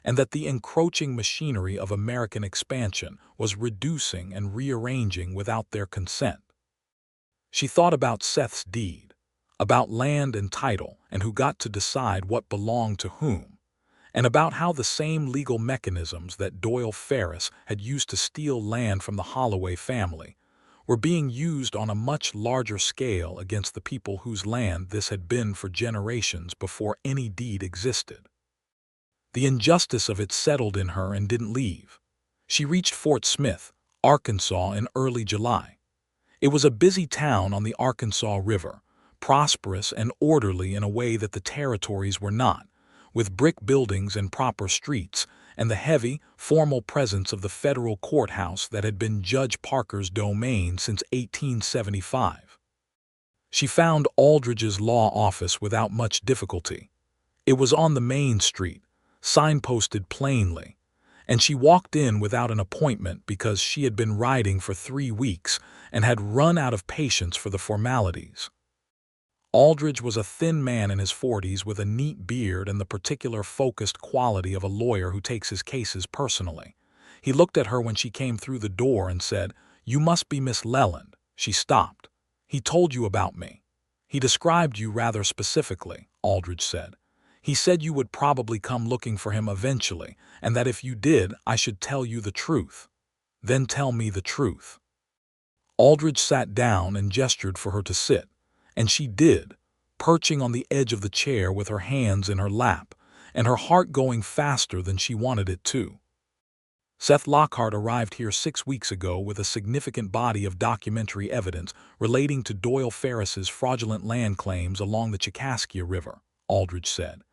and that the encroaching machinery of American expansion was reducing and rearranging without their consent. She thought about Seth's deed, about land and title and who got to decide what belonged to whom, and about how the same legal mechanisms that Doyle Ferris had used to steal land from the Holloway family were being used on a much larger scale against the people whose land this had been for generations before any deed existed. The injustice of it settled in her and didn't leave. She reached Fort Smith, Arkansas in early July. It was a busy town on the Arkansas River, prosperous and orderly in a way that the territories were not, with brick buildings and proper streets, and the heavy, formal presence of the federal courthouse that had been Judge Parker's domain since 1875. She found Aldridge's law office without much difficulty. It was on the main street, signposted plainly, and she walked in without an appointment because she had been riding for 3 weeks and had run out of patience for the formalities. Aldridge was a thin man in his 40s with a neat beard and the particular focused quality of a lawyer who takes his cases personally. He looked at her when she came through the door and said, "You must be Miss Leland." She stopped. "He told you about me. He described you rather specifically," Aldridge said. "He said you would probably come looking for him eventually, and that if you did, I should tell you the truth." "Then tell me the truth." Aldridge sat down and gestured for her to sit. And she did, perching on the edge of the chair with her hands in her lap, and her heart going faster than she wanted it to. "Seth Lockhart arrived here 6 weeks ago with a significant body of documentary evidence relating to Doyle Ferris's fraudulent land claims along the Cherokee River," Aldridge said.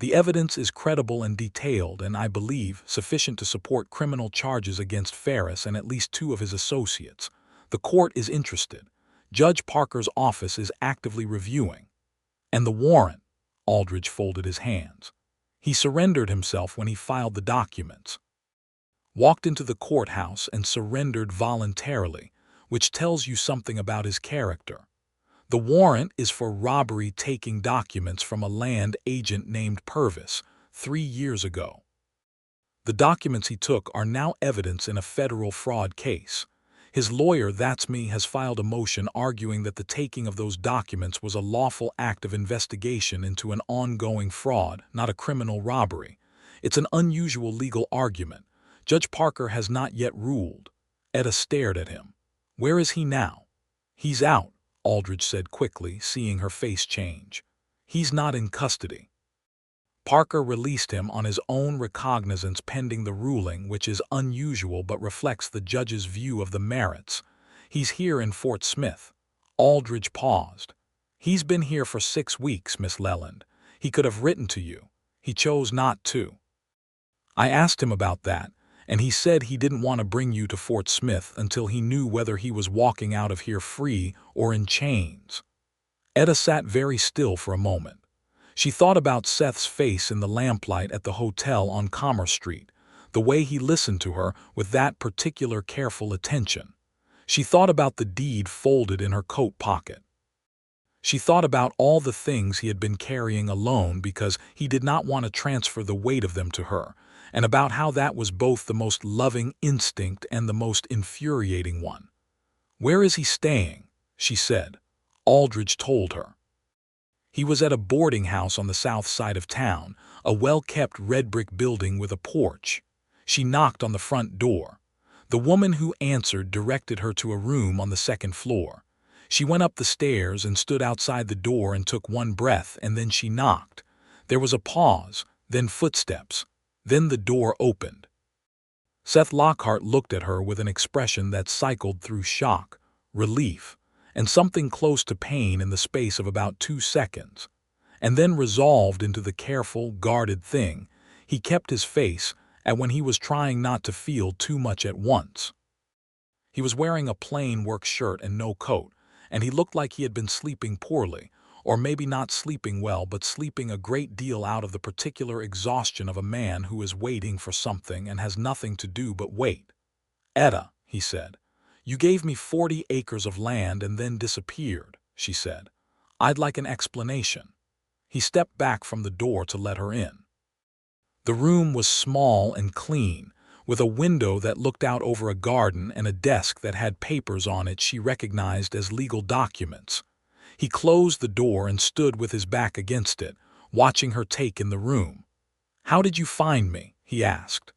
"The evidence is credible and detailed and, I believe, sufficient to support criminal charges against Ferris and at least 2 of his associates. The court is interested. Judge Parker's office is actively reviewing." "And the warrant?" Aldridge folded his hands. "He surrendered himself when he filed the documents. Walked into the courthouse and surrendered voluntarily, which tells you something about his character. The warrant is for robbery taking documents from a land agent named Purvis 3 years ago. The documents he took are now evidence in a federal fraud case. His lawyer, that's me, has filed a motion arguing that the taking of those documents was a lawful act of investigation into an ongoing fraud, not a criminal robbery. It's an unusual legal argument. Judge Parker has not yet ruled." Etta stared at him. "Where is he now?" "He's out," Aldridge said quickly, seeing her face change. "He's not in custody. Parker released him on his own recognizance pending the ruling, which is unusual but reflects the judge's view of the merits. He's here in Fort Smith." Aldridge paused. "He's been here for 6 weeks, Miss Leland. He could have written to you. He chose not to. I asked him about that, and he said he didn't want to bring you to Fort Smith until he knew whether he was walking out of here free or in chains." Etta sat very still for a moment. She thought about Seth's face in the lamplight at the hotel on Commerce Street, the way he listened to her with that particular careful attention. She thought about the deed folded in her coat pocket. She thought about all the things he had been carrying alone because he did not want to transfer the weight of them to her, and about how that was both the most loving instinct and the most infuriating one. "Where is he staying?" she said. Aldridge told her. He was at a boarding house on the south side of town, a well-kept red brick building with a porch. She knocked on the front door. The woman who answered directed her to a room on the second floor. She went up the stairs and stood outside the door and took one breath, and then she knocked. There was a pause, then footsteps. Then the door opened. Seth Lockhart looked at her with an expression that cycled through shock, relief, and something close to pain in the space of about 2 seconds, and then resolved into the careful, guarded thing he kept his face at when he was trying not to feel too much at once. He was wearing a plain work shirt and no coat, and he looked like he had been sleeping poorly, or maybe not sleeping well, but sleeping a great deal out of the particular exhaustion of a man who is waiting for something and has nothing to do but wait. "Etta," he said, "you gave me 40 acres of land and then disappeared," she said. "I'd like an explanation." He stepped back from the door to let her in. The room was small and clean, with a window that looked out over a garden and a desk that had papers on it she recognized as legal documents. He closed the door and stood with his back against it, watching her take in the room. "How did you find me?" he asked.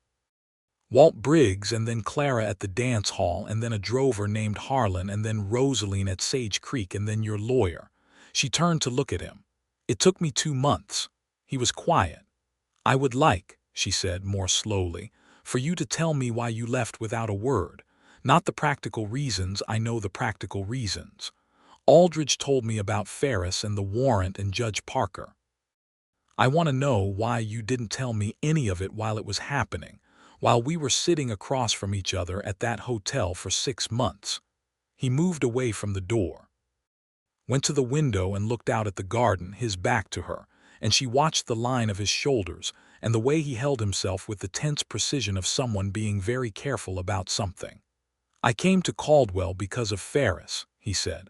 "Walt Briggs, and then Clara at the dance hall, and then a drover named Harlan, and then Rosaline at Sage Creek, and then your lawyer." She turned to look at him. "It took me 2 months." He was quiet. "I would like," she said more slowly, "for you to tell me why you left without a word. Not the practical reasons, I know the practical reasons. Aldridge told me about Ferris and the warrant and Judge Parker. I want to know why you didn't tell me any of it while it was happening, while we were sitting across from each other at that hotel for 6 months. He moved away from the door, went to the window and looked out at the garden, his back to her, and she watched the line of his shoulders and the way he held himself with the tense precision of someone being very careful about something. "I came to Caldwell because of Ferris," he said.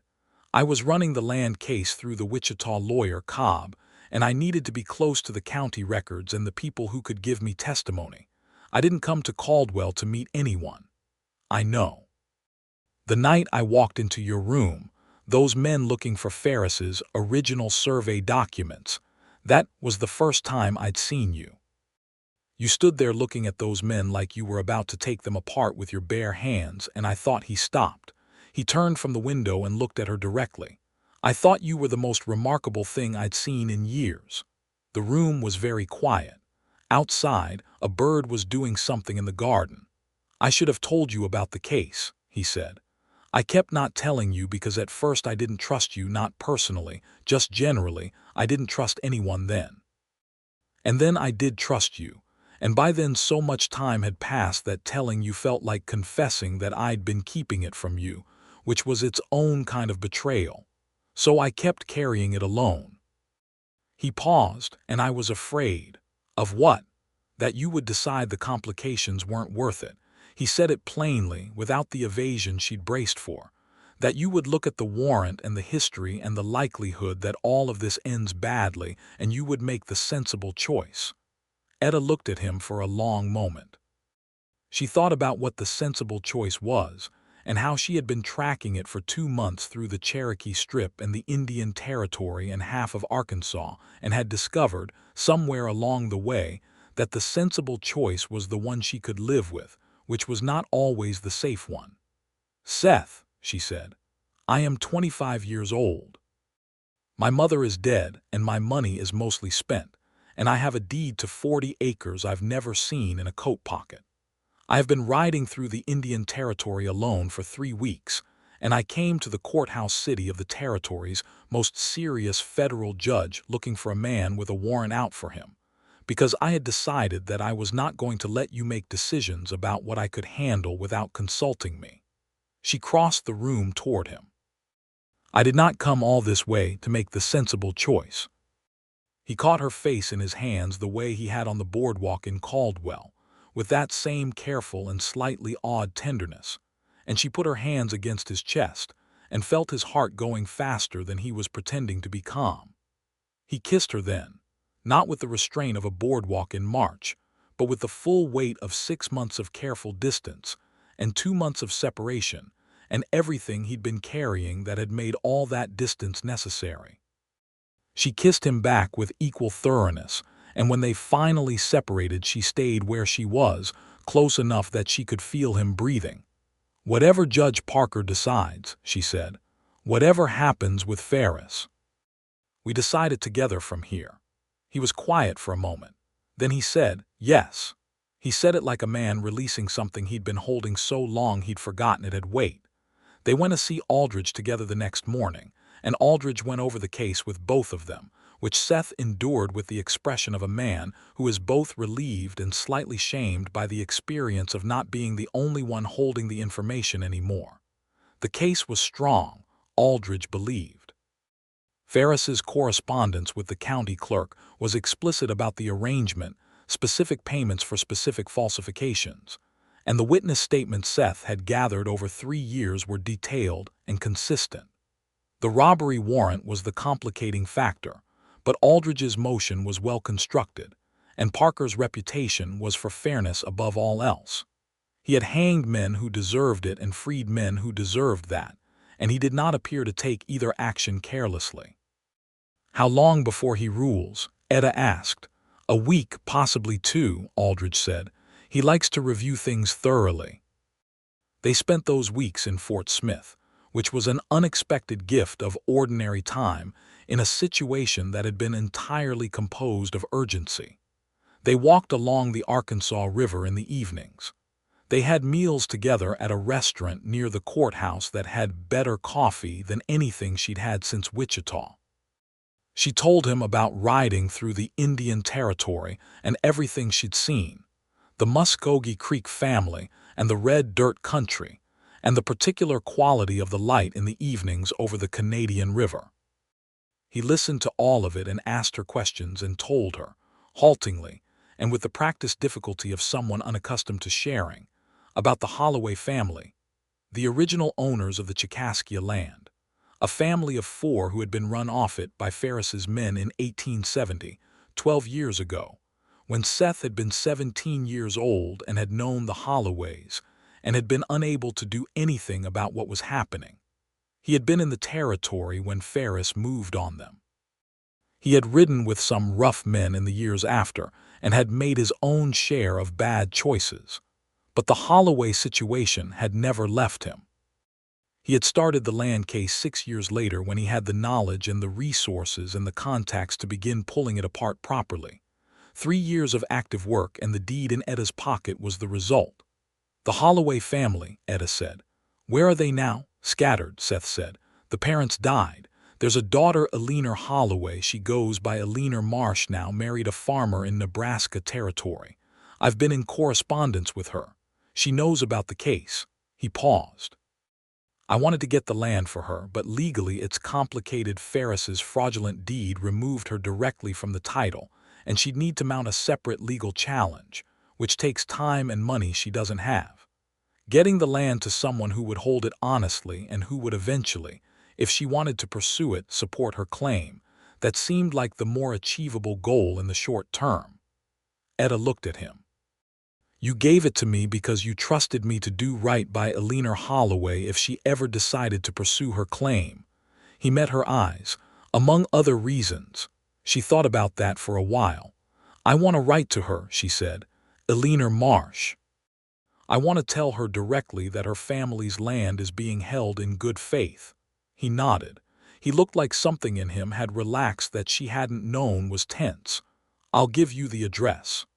"I was running the land case through the Wichita lawyer, Cobb, and I needed to be close to the county records and the people who could give me testimony. I didn't come to Caldwell to meet anyone." "I know. The night I walked into your room, those men looking for Ferris's original survey documents, that was the first time I'd seen you. You stood there looking at those men like you were about to take them apart with your bare hands, and I thought." He stopped. He turned from the window and looked at her directly. "I thought you were the most remarkable thing I'd seen in years." The room was very quiet. Outside, a bird was doing something in the garden. "I should have told you about the case," he said. "I kept not telling you because at first I didn't trust you, not personally, just generally. I didn't trust anyone then. And then I did trust you. And by then so much time had passed that telling you felt like confessing that I'd been keeping it from you, which was its own kind of betrayal. So I kept carrying it alone." He paused, and I was afraid. "Of what?" "That you would decide the complications weren't worth it." He said it plainly, without the evasion she'd braced for. "That you would look at the warrant and the history and the likelihood that all of this ends badly, and you would make the sensible choice." Etta looked at him for a long moment. She thought about what the sensible choice was, and how she had been tracking it for 2 months through the Cherokee Strip and the Indian Territory and half of Arkansas, and had discovered, somewhere along the way, that the sensible choice was the one she could live with, which was not always the safe one. "Seth," she said, "I am 25 years old. My mother is dead, and my money is mostly spent, and I have a deed to 40 acres I've never seen in a coat pocket. I have been riding through the Indian Territory alone for 3 weeks, and I came to the courthouse city of the Territory's most serious federal judge looking for a man with a warrant out for him, because I had decided that I was not going to let you make decisions about what I could handle without consulting me." She crossed the room toward him. "I did not come all this way to make the sensible choice." He caught her face in his hands the way he had on the boardwalk in Caldwell, with that same careful and slightly awed tenderness, and she put her hands against his chest and felt his heart going faster than he was pretending to be calm. He kissed her then, not with the restraint of a boardwalk in March, but with the full weight of 6 months of careful distance and 2 months of separation and everything he'd been carrying that had made all that distance necessary. She kissed him back with equal thoroughness, and when they finally separated, she stayed where she was, close enough that she could feel him breathing. "Whatever Judge Parker decides," she said, "whatever happens with Ferris, we decide it together from here." He was quiet for a moment. Then he said, "Yes." He said it like a man releasing something he'd been holding so long he'd forgotten it had weight. They went to see Aldridge together the next morning, and Aldridge went over the case with both of them, which Seth endured with the expression of a man who is both relieved and slightly shamed by the experience of not being the only one holding the information anymore. The case was strong, Aldridge believed. Ferris's correspondence with the county clerk was explicit about the arrangement, specific payments for specific falsifications, and the witness statements Seth had gathered over 3 years were detailed and consistent. The robbery warrant was the complicating factor, but Aldridge's motion was well constructed, and Parker's reputation was for fairness above all else. He had hanged men who deserved it and freed men who deserved that, and he did not appear to take either action carelessly. "How long before he rules?" Etta asked. "A week, possibly 2, Aldridge said. "He likes to review things thoroughly." They spent those weeks in Fort Smith, which was an unexpected gift of ordinary time in a situation that had been entirely composed of urgency. They walked along the Arkansas River in the evenings. They had meals together at a restaurant near the courthouse that had better coffee than anything she'd had since Wichita. She told him about riding through the Indian Territory and everything she'd seen, the Muskogee Creek family and the red dirt country, and the particular quality of the light in the evenings over the Canadian River. He listened to all of it and asked her questions and told her, haltingly, and with the practiced difficulty of someone unaccustomed to sharing, about the Holloway family, the original owners of the Cherokee land, a family of 4 who had been run off it by Ferris's men in 1870, 12 years ago, when Seth had been 17 years old and had known the Holloways, and had been unable to do anything about what was happening. He had been in the territory when Ferris moved on them. He had ridden with some rough men in the years after and had made his own share of bad choices. But the Holloway situation had never left him. He had started the land case 6 years later when he had the knowledge and the resources and the contacts to begin pulling it apart properly. 3 years of active work and the deed in Etta's pocket was the result. "The Holloway family," Etta said. "Where are they now?" "Scattered," Seth said. "The parents died. There's a daughter, Eleanor Holloway. She goes by Eleanor Marsh now, married a farmer in Nebraska Territory. I've been in correspondence with her. She knows about the case." He paused. "I wanted to get the land for her, but legally it's complicated. Ferris's fraudulent deed removed her directly from the title, and she'd need to mount a separate legal challenge, which takes time and money she doesn't have. Getting the land to someone who would hold it honestly and who would eventually, if she wanted to pursue it, support her claim, that seemed like the more achievable goal in the short term." Etta looked at him. "You gave it to me because you trusted me to do right by Eleanor Holloway if she ever decided to pursue her claim." He met her eyes. "Among other reasons." She thought about that for a while. "I want to write to her," she said. "Eleanor Marsh. I want to tell her directly that her family's land is being held in good faith." He nodded. He looked like something in him had relaxed that she hadn't known was tense. "I'll give you the address."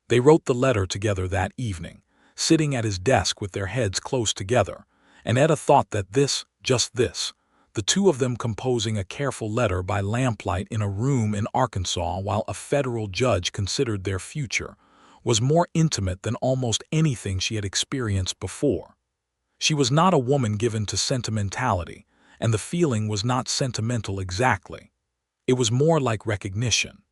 They wrote the letter together that evening, sitting at his desk with their heads close together, and Etta thought that just this, the two of them composing a careful letter by lamplight in a room in Arkansas while a federal judge considered their future, was more intimate than almost anything she had experienced before. She was not a woman given to sentimentality, and the feeling was not sentimental exactly. It was more like recognition.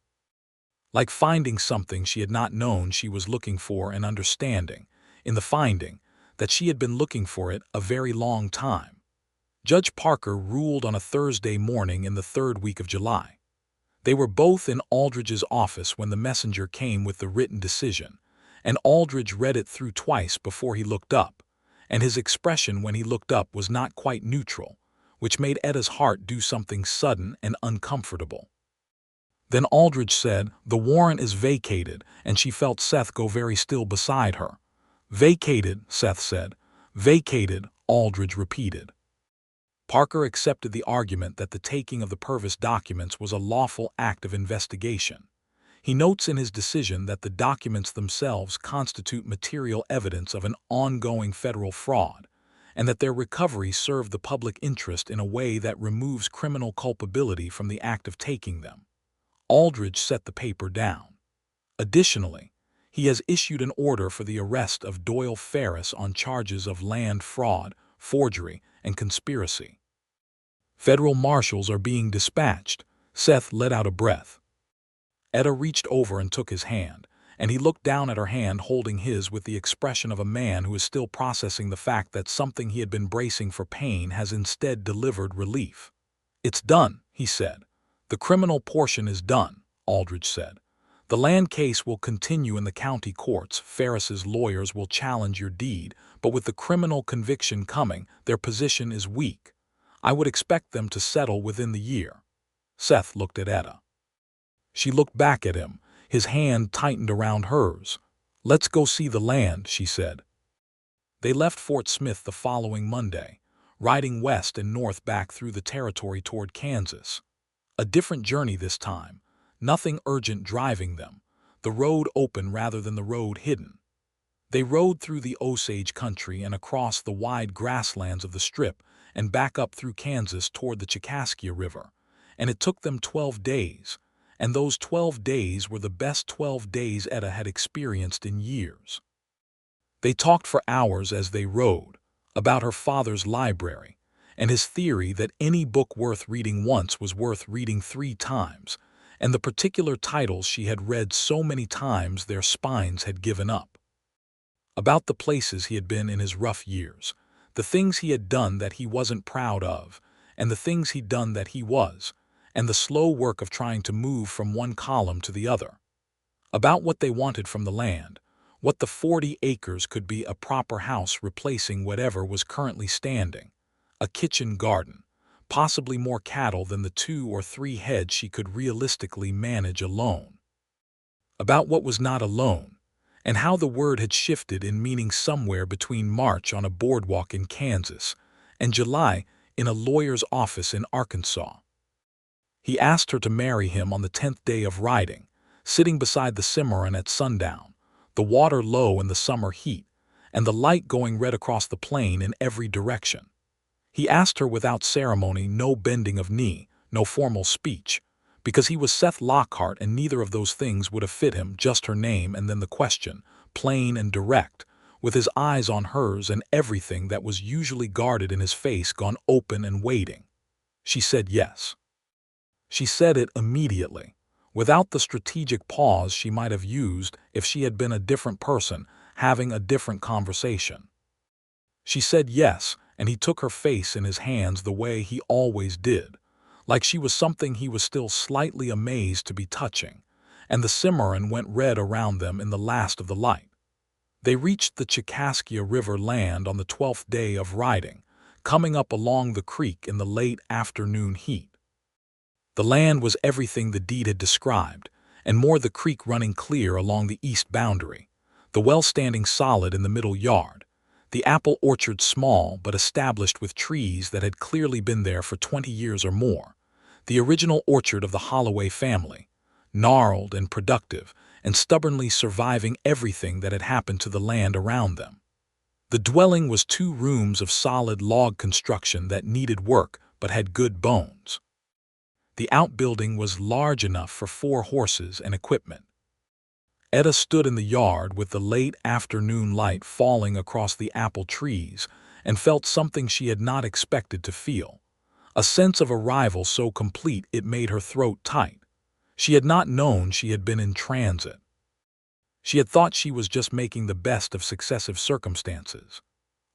Like finding something she had not known she was looking for, and understanding, in the finding, that she had been looking for it a very long time. Judge Parker ruled on a Thursday morning in the 3rd week of July. They were both in Aldridge's office when the messenger came with the written decision, and Aldridge read it through twice before he looked up, and his expression when he looked up was not quite neutral, which made Etta's heart do something sudden and uncomfortable. Then Aldridge said, "The warrant is vacated," and she felt Seth go very still beside her. "Vacated," Seth said. "Vacated," Aldridge repeated. Parker accepted the argument that the taking of the Purvis documents was a lawful act of investigation. He notes in his decision that the documents themselves constitute material evidence of an ongoing federal fraud, and that their recovery served the public interest in a way that removes criminal culpability from the act of taking them. Aldridge set the paper down. Additionally, he has issued an order for the arrest of Doyle Ferris on charges of land fraud, forgery, and conspiracy. Federal marshals are being dispatched. Seth let out a breath. Etta reached over and took his hand, and he looked down at her hand holding his with the expression of a man who is still processing the fact that something he had been bracing for pain has instead delivered relief. "It's done," he said. "The criminal portion is done," Aldridge said. "The land case will continue in the county courts. Ferris's lawyers will challenge your deed, but with the criminal conviction coming, their position is weak. I would expect them to settle within the year." Seth looked at Etta. She looked back at him. His hand tightened around hers. "Let's go see the land," she said. They left Fort Smith the following Monday, riding west and north back through the territory toward Kansas. A different journey this time. Nothing urgent driving them. The road open rather than the road hidden. They rode through the Osage country and across the wide grasslands of the Strip and back up through Kansas toward the Cherokee River. And it took them 12 days. And those 12 days were the best 12 days Etta had experienced in years. They talked for hours as they rode, about her father's library, and his theory that any book worth reading once was worth reading 3 times, and the particular titles she had read so many times their spines had given up. About the places he had been in his rough years, the things he had done that he wasn't proud of, and the things he'd done that he was, and the slow work of trying to move from one column to the other. About what they wanted from the land, what the 40 acres could be: a proper house replacing whatever was currently standing, a kitchen garden, possibly more cattle than the 2 or 3 heads she could realistically manage alone. About what was not alone, and how the word had shifted in meaning somewhere between March on a boardwalk in Kansas and July in a lawyer's office in Arkansas. He asked her to marry him on the 10th day of riding, sitting beside the Cimarron at sundown, the water low in the summer heat, and the light going red across the plain in every direction. He asked her without ceremony, no bending of knee, no formal speech, because he was Seth Lockhart and neither of those things would have fit him, just her name and then the question, plain and direct, with his eyes on hers and everything that was usually guarded in his face gone open and waiting. She said yes. She said it immediately, without the strategic pause she might have used if she had been a different person, having a different conversation. She said yes, and he took her face in his hands the way he always did, like she was something he was still slightly amazed to be touching, and the Cimarron went red around them in the last of the light. They reached the Cherokee River land on the 12th day of riding, coming up along the creek in the late afternoon heat. The land was everything the deed had described, and more: the creek running clear along the east boundary, the well standing solid in the middle yard, the apple orchard small but established with trees that had clearly been there for 20 years or more, the original orchard of the Holloway family, gnarled and productive and stubbornly surviving everything that had happened to the land around them. The dwelling was 2 rooms of solid log construction that needed work but had good bones. The outbuilding was large enough for 4 horses and equipment. Etta stood in the yard with the late afternoon light falling across the apple trees and felt something she had not expected to feel, a sense of arrival so complete it made her throat tight. She had not known she had been in transit. She had thought she was just making the best of successive circumstances.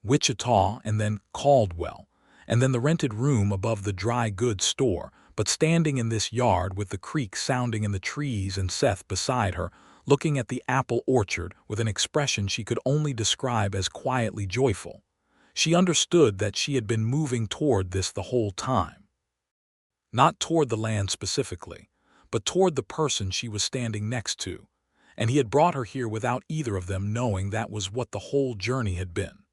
Wichita, and then Caldwell, and then the rented room above the dry goods store, but standing in this yard with the creek sounding in the trees and Seth beside her, looking at the apple orchard with an expression she could only describe as quietly joyful. She understood that she had been moving toward this the whole time. Not toward the land specifically, but toward the person she was standing next to, and he had brought her here without either of them knowing that was what the whole journey had been.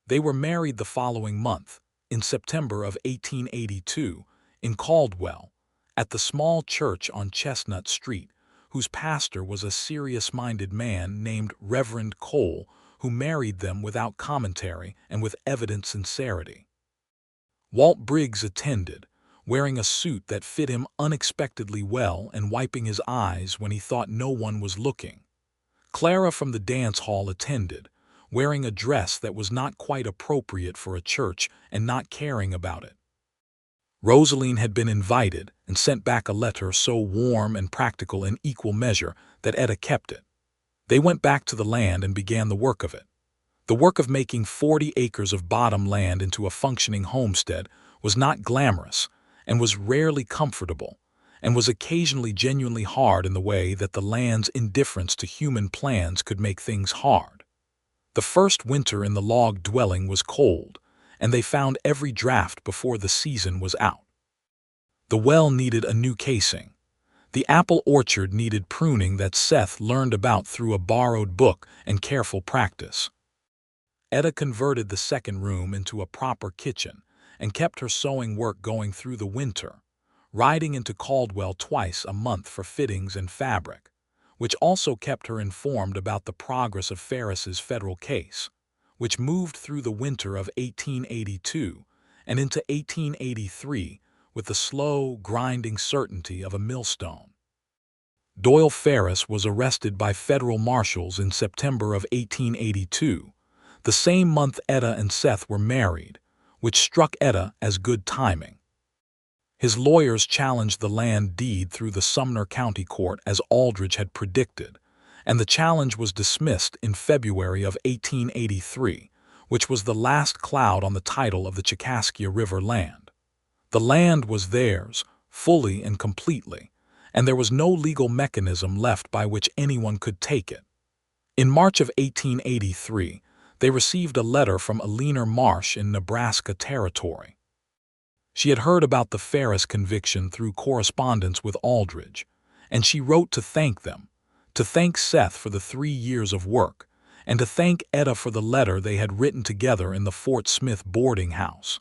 They were married the following month, in September of 1882, in Caldwell, at the small church on Chestnut Street, whose pastor was a serious-minded man named Reverend Cole, who married them without commentary and with evident sincerity. Walt Briggs attended, wearing a suit that fit him unexpectedly well and wiping his eyes when he thought no one was looking. Clara from the dance hall attended, wearing a dress that was not quite appropriate for a church and not caring about it. Rosaline had been invited and sent back a letter so warm and practical in equal measure that Etta kept it. They went back to the land and began the work of it. The work of making 40 acres of bottom land into a functioning homestead was not glamorous and was rarely comfortable, and was occasionally genuinely hard in the way that the land's indifference to human plans could make things hard. The first winter in the log dwelling was cold, and they found every draft before the season was out. The well needed a new casing. The apple orchard needed pruning that Seth learned about through a borrowed book and careful practice. Etta converted the second room into a proper kitchen and kept her sewing work going through the winter, riding into Caldwell twice a month for fittings and fabric, which also kept her informed about the progress of Ferris's federal case, which moved through the winter of 1882 and into 1883 with the slow, grinding certainty of a millstone. Doyle Ferris was arrested by federal marshals in September of 1882, the same month Etta and Seth were married, which struck Etta as good timing. His lawyers challenged the land deed through the Sumner County Court as Aldrich had predicted, and the challenge was dismissed in February of 1883, which was the last cloud on the title of the Chicaskia River land. The land was theirs, fully and completely, and there was no legal mechanism left by which anyone could take it. In March of 1883, they received a letter from Eleanor Marsh in Nebraska Territory. She had heard about the Ferris conviction through correspondence with Aldrich, and she wrote to thank them, to thank Seth for the 3 years of work, and to thank Etta for the letter they had written together in the Fort Smith boarding house.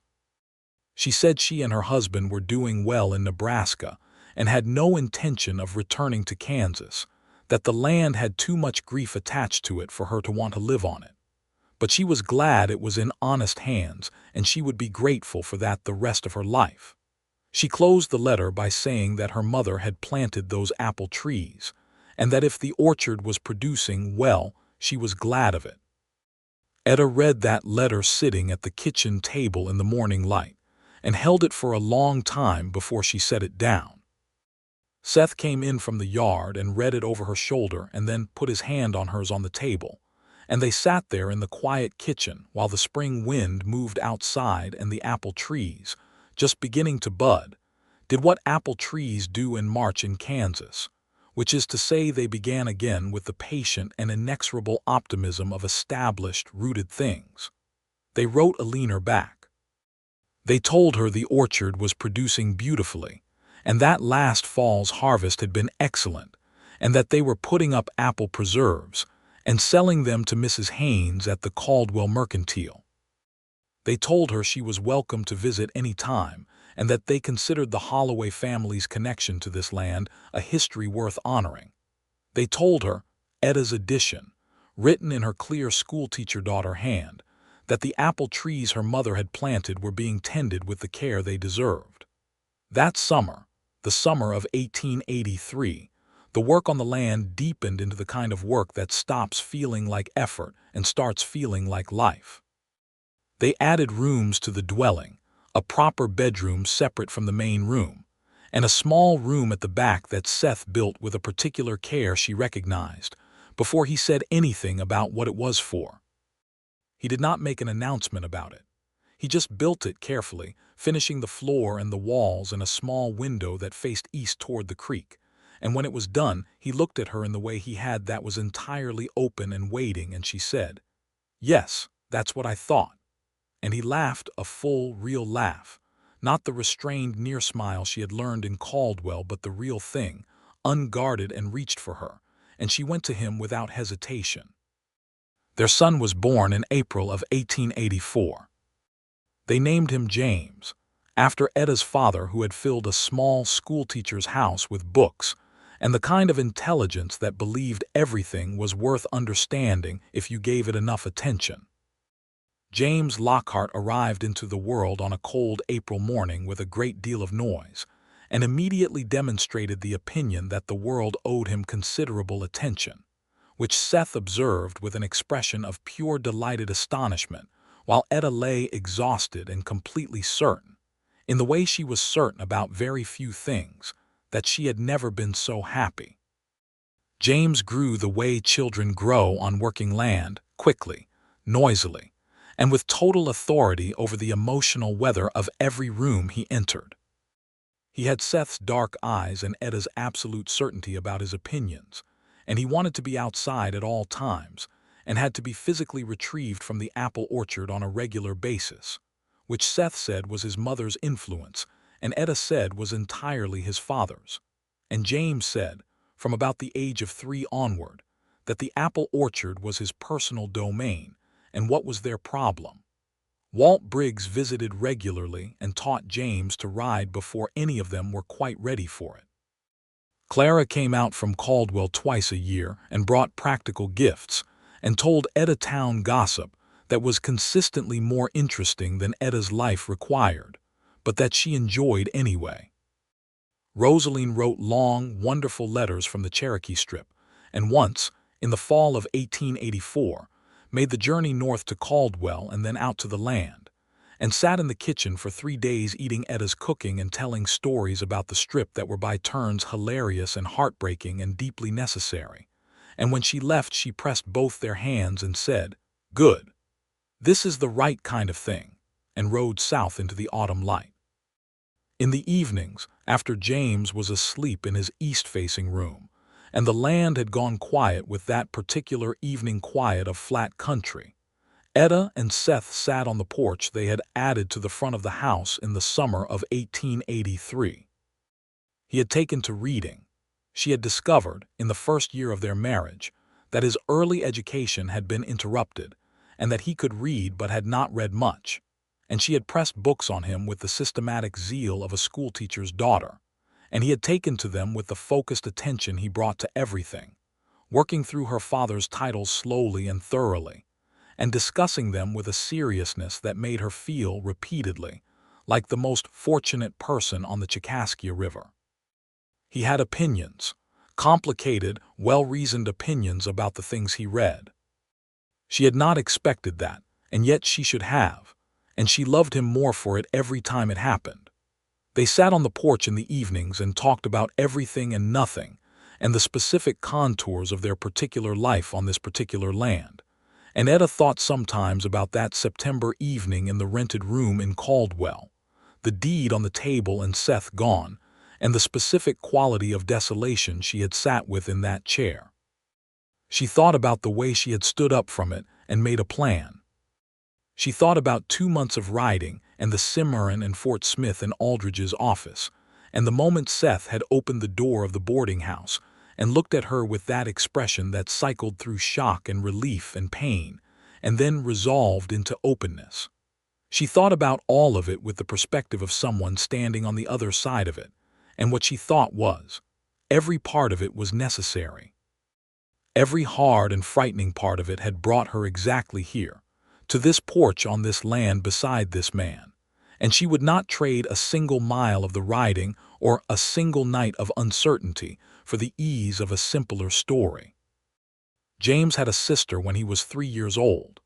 She said she and her husband were doing well in Nebraska and had no intention of returning to Kansas, that the land had too much grief attached to it for her to want to live on it. But she was glad it was in honest hands, and she would be grateful for that the rest of her life. She closed the letter by saying that her mother had planted those apple trees, and that if the orchard was producing well, she was glad of it. Etta read that letter sitting at the kitchen table in the morning light, and held it for a long time before she set it down. Seth came in from the yard and read it over her shoulder and then put his hand on hers on the table, and they sat there in the quiet kitchen while the spring wind moved outside and the apple trees, just beginning to bud, did what apple trees do in March in Kansas, which is to say they began again with the patient and inexorable optimism of established, rooted things. They wrote Eleanor back. They told her the orchard was producing beautifully, and that last fall's harvest had been excellent, and that they were putting up apple preserves and selling them to Mrs. Haynes at the Caldwell Mercantile. They told her she was welcome to visit any time, and that they considered the Holloway family's connection to this land a history worth honoring. They told her, Etta's addition, written in her clear schoolteacher-daughter hand, that the apple trees her mother had planted were being tended with the care they deserved. That summer, the summer of 1883, the work on the land deepened into the kind of work that stops feeling like effort and starts feeling like life. They added rooms to the dwelling, a proper bedroom separate from the main room, and a small room at the back that Seth built with a particular care she recognized, before he said anything about what it was for. He did not make an announcement about it. He just built it carefully, finishing the floor and the walls and a small window that faced east toward the creek. And when it was done, he looked at her in the way he had that was entirely open and waiting, and she said, "Yes, that's what I thought." and he laughed a full, real laugh, not the restrained near smile she had learned in Caldwell, but the real thing, unguarded, and reached for her, and she went to him without hesitation. Their son was born in April of 1884. They named him James, after Etta's father, who had filled a small schoolteacher's house with books and the kind of intelligence that believed everything was worth understanding if you gave it enough attention. James Lockhart arrived into the world on a cold April morning with a great deal of noise, and immediately demonstrated the opinion that the world owed him considerable attention, which Seth observed with an expression of pure delighted astonishment, while Etta lay exhausted and completely certain, in the way she was certain about very few things, that she had never been so happy. James grew the way children grow on working land, quickly, noisily, and with total authority over the emotional weather of every room he entered. He had Seth's dark eyes and Etta's absolute certainty about his opinions, and he wanted to be outside at all times, and had to be physically retrieved from the apple orchard on a regular basis, which Seth said was his mother's influence, and Etta said was entirely his father's. And James said, from about the age of 3 onward, that the apple orchard was his personal domain, and what was their problem? Walt Briggs visited regularly and taught James to ride before any of them were quite ready for it. Clara came out from Caldwell twice a year and brought practical gifts, and told Etta town gossip that was consistently more interesting than Etta's life required, but that she enjoyed anyway. Rosaline wrote long, wonderful letters from the Cherokee Strip, and once, in the fall of 1884, made the journey north to Caldwell and then out to the land, and sat in the kitchen for 3 days eating Etta's cooking and telling stories about the Strip that were by turns hilarious and heartbreaking and deeply necessary. And when she left, she pressed both their hands and said, "Good. This is the right kind of thing," and rode south into the autumn light. In the evenings, after James was asleep in his east-facing room, and the land had gone quiet with that particular evening quiet of flat country, Etta and Seth sat on the porch they had added to the front of the house in the summer of 1883. He had taken to reading. She had discovered, in the first year of their marriage, that his early education had been interrupted, and that he could read but had not read much, and she had pressed books on him with the systematic zeal of a schoolteacher's daughter, and he had taken to them with the focused attention he brought to everything, working through her father's titles slowly and thoroughly, and discussing them with a seriousness that made her feel repeatedly like the most fortunate person on the Cherokee River. He had opinions, complicated, well-reasoned opinions about the things he read. She had not expected that, and yet she should have, and she loved him more for it every time it happened. They sat on the porch in the evenings and talked about everything and nothing, and the specific contours of their particular life on this particular land. And Etta thought sometimes about that September evening in the rented room in Caldwell, the deed on the table and Seth gone, and the specific quality of desolation she had sat with in that chair. She thought about the way she had stood up from it and made a plan. She thought about 2 months of riding and the Cimarron and Fort Smith and Aldridge's office, and the moment Seth had opened the door of the boarding house and looked at her with that expression that cycled through shock and relief and pain, and then resolved into openness. She thought about all of it with the perspective of someone standing on the other side of it, and what she thought was, every part of it was necessary. Every hard and frightening part of it had brought her exactly here, to this porch on this land beside this man, and she would not trade a single mile of the riding or a single night of uncertainty for the ease of a simpler story. James had a sister when he was 3 years old.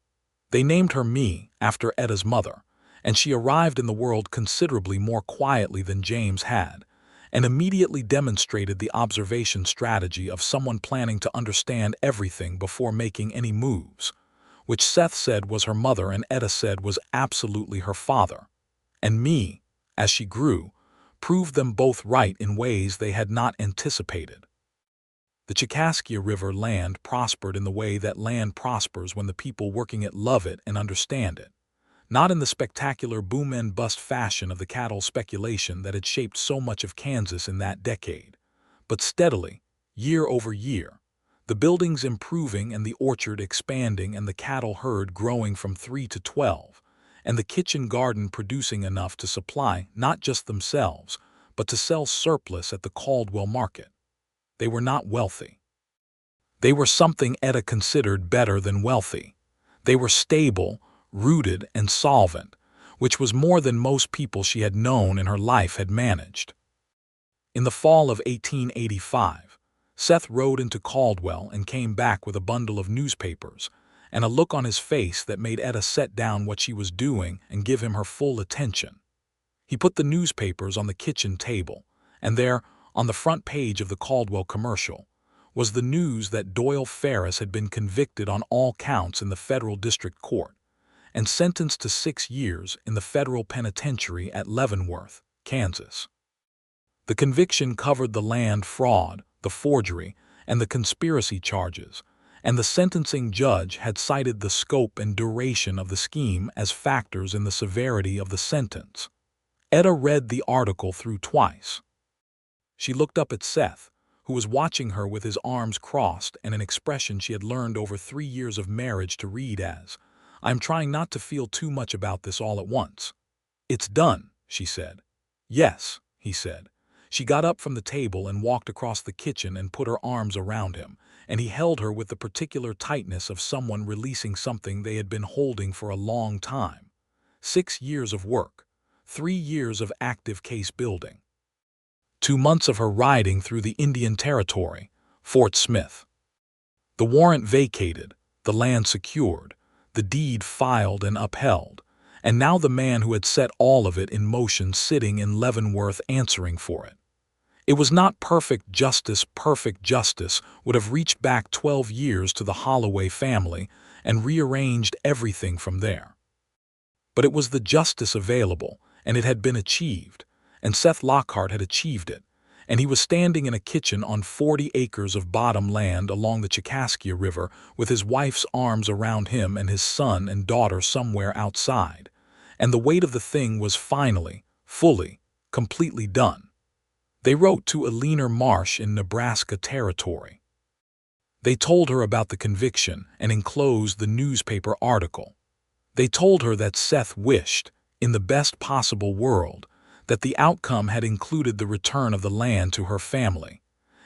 They named her Me after Etta's mother, and she arrived in the world considerably more quietly than James had, and immediately demonstrated the observation strategy of someone planning to understand everything before making any moves, which Seth said was her mother and Etta said was absolutely her father. And Me, as she grew, proved them both right in ways they had not anticipated. The Cherokee River land prospered in the way that land prospers when the people working it love it and understand it, Not in the spectacular boom-and-bust fashion of the cattle speculation that had shaped so much of Kansas in that decade, but steadily, year over year, the buildings improving and the orchard expanding and the cattle herd growing from 3 to 12, and the kitchen garden producing enough to supply not just themselves, but to sell surplus at the Caldwell market. They were not wealthy. They were something Etta considered better than wealthy. They were stable, rooted, and solvent, which was more than most people she had known in her life had managed. In the fall of 1885, Seth rode into Caldwell and came back with a bundle of newspapers and a look on his face that made Etta set down what she was doing and give him her full attention. He put the newspapers on the kitchen table, and there, on the front page of the Caldwell commercial, was the news that Doyle Ferris had been convicted on all counts in the federal district court and sentenced to 6 years in the federal penitentiary at Leavenworth, Kansas. The conviction covered the land fraud, the forgery, and the conspiracy charges, and the sentencing judge had cited the scope and duration of the scheme as factors in the severity of the sentence. Etta read the article through twice. She looked up at Seth, who was watching her with his arms crossed and an expression she had learned over 3 years of marriage to read as, "I'm trying not to feel too much about this all at once." "It's done," she said. "Yes," he said. She got up from the table and walked across the kitchen and put her arms around him, and he held her with the particular tightness of someone releasing something they had been holding for a long time. 6 years of work, 3 years of active case building. 2 months of her riding through the Indian Territory, Fort Smith. The warrant vacated, the land secured, the deed filed and upheld, and now the man who had set all of it in motion sitting in Leavenworth answering for it. It was not perfect justice would have reached back 12 years to the Holloway family and rearranged everything from there. But it was the justice available, and it had been achieved, and Seth Lockhart had achieved it, and he was standing in a kitchen on 40 acres of bottom land along the Cherokee River with his wife's arms around him and his son and daughter somewhere outside, and the weight of the thing was finally, fully, completely done. They wrote to Eleanor Marsh in Nebraska Territory. They told her about the conviction and enclosed the newspaper article. They told her that Seth wished, in the best possible world, that the outcome had included the return of the land to her family,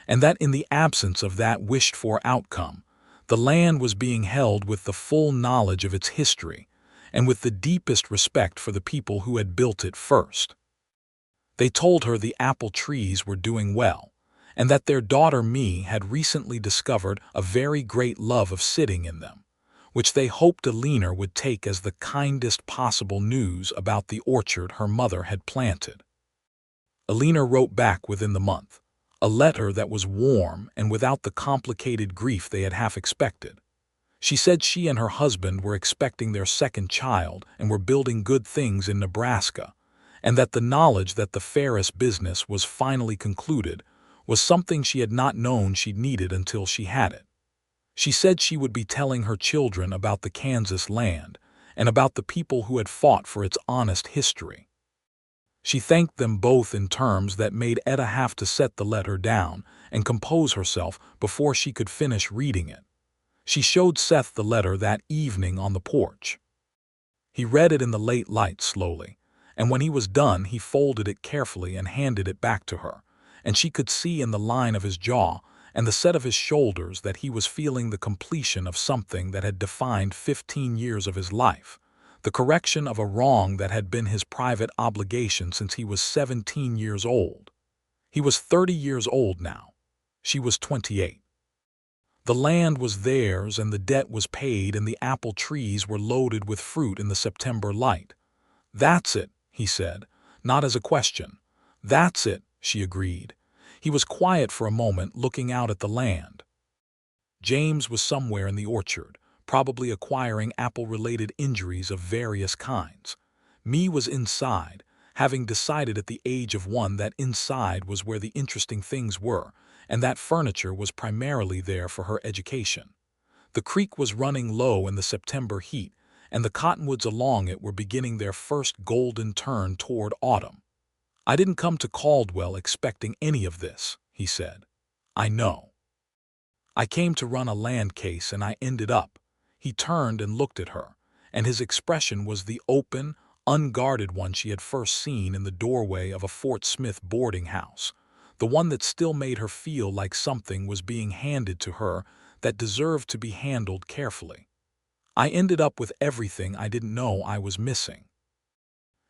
and that in the absence of that wished-for outcome, the land was being held with the full knowledge of its history and with the deepest respect for the people who had built it first. They told her the apple trees were doing well, and that their daughter Mee had recently discovered a very great love of sitting in them, which they hoped Eleanor would take as the kindest possible news about the orchard her mother had planted. Eleanor wrote back within the month, a letter that was warm and without the complicated grief they had half expected. She said she and her husband were expecting their second child and were building good things in Nebraska, and that the knowledge that the Ferris business was finally concluded was something she had not known she'd needed until she had it. She said she would be telling her children about the Kansas land and about the people who had fought for its honest history. She thanked them both in terms that made Etta have to set the letter down and compose herself before she could finish reading it. She showed Seth the letter that evening on the porch. He read it in the late light slowly, and when he was done he folded it carefully and handed it back to her, and she could see in the line of his jaw and the set of his shoulders that he was feeling the completion of something that had defined 15 years of his life, the correction of a wrong that had been his private obligation since he was 17 years old. He was 30 years old now. She was 28. The land was theirs and the debt was paid and the apple trees were loaded with fruit in the September light. "That's it," he said, not as a question. "That's it," she agreed. He was quiet for a moment, looking out at the land. James was somewhere in the orchard, probably acquiring apple-related injuries of various kinds. Mee was inside, having decided at the age of 1 that inside was where the interesting things were, and that furniture was primarily there for her education. The creek was running low in the September heat, and the cottonwoods along it were beginning their first golden turn toward autumn. "I didn't come to Caldwell expecting any of this," he said. "I know. I came to run a land case and I ended up." He turned and looked at her, and his expression was the open, unguarded one she had first seen in the doorway of a Fort Smith boarding house, the one that still made her feel like something was being handed to her that deserved to be handled carefully. "I ended up with everything I didn't know I was missing."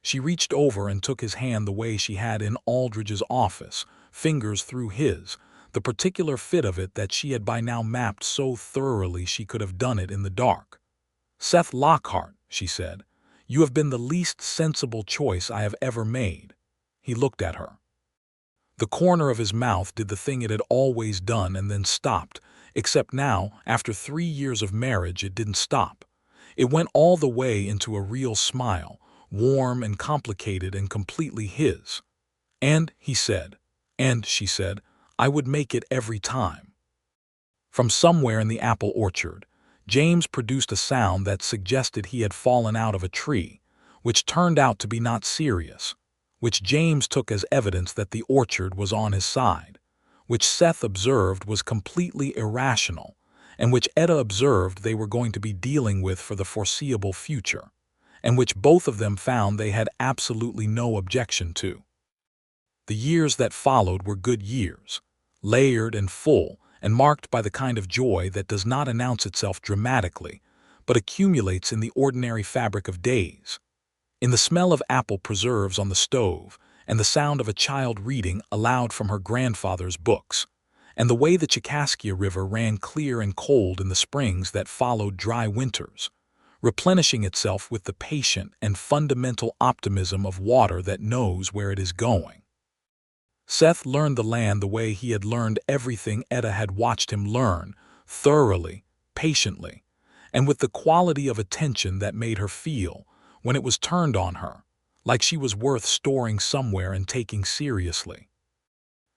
She reached over and took his hand the way she had in Aldridge's office, fingers through his, the particular fit of it that she had by now mapped so thoroughly she could have done it in the dark. "Seth Lockhart," she said, "you have been the least sensible choice I have ever made." He looked at her. The corner of his mouth did the thing it had always done and then stopped, except now, after 3 years of marriage, it didn't stop. It went all the way into a real smile, warm and complicated and completely his. "And," he said, "and," she said, "I would make it every time." From somewhere in the apple orchard, James produced a sound that suggested he had fallen out of a tree, which turned out to be not serious, which James took as evidence that the orchard was on his side, which Seth observed was completely irrational, and which Etta observed they were going to be dealing with for the foreseeable future, and which both of them found they had absolutely no objection to. The years that followed were good years, layered and full, and marked by the kind of joy that does not announce itself dramatically, but accumulates in the ordinary fabric of days, in the smell of apple preserves on the stove, and the sound of a child reading aloud from her grandfather's books, and the way the Chicaskia River ran clear and cold in the springs that followed dry winters, replenishing itself with the patient and fundamental optimism of water that knows where it is going. Seth learned the land the way he had learned everything Etta had watched him learn, thoroughly, patiently, and with the quality of attention that made her feel, when it was turned on her, like she was worth storing somewhere and taking seriously.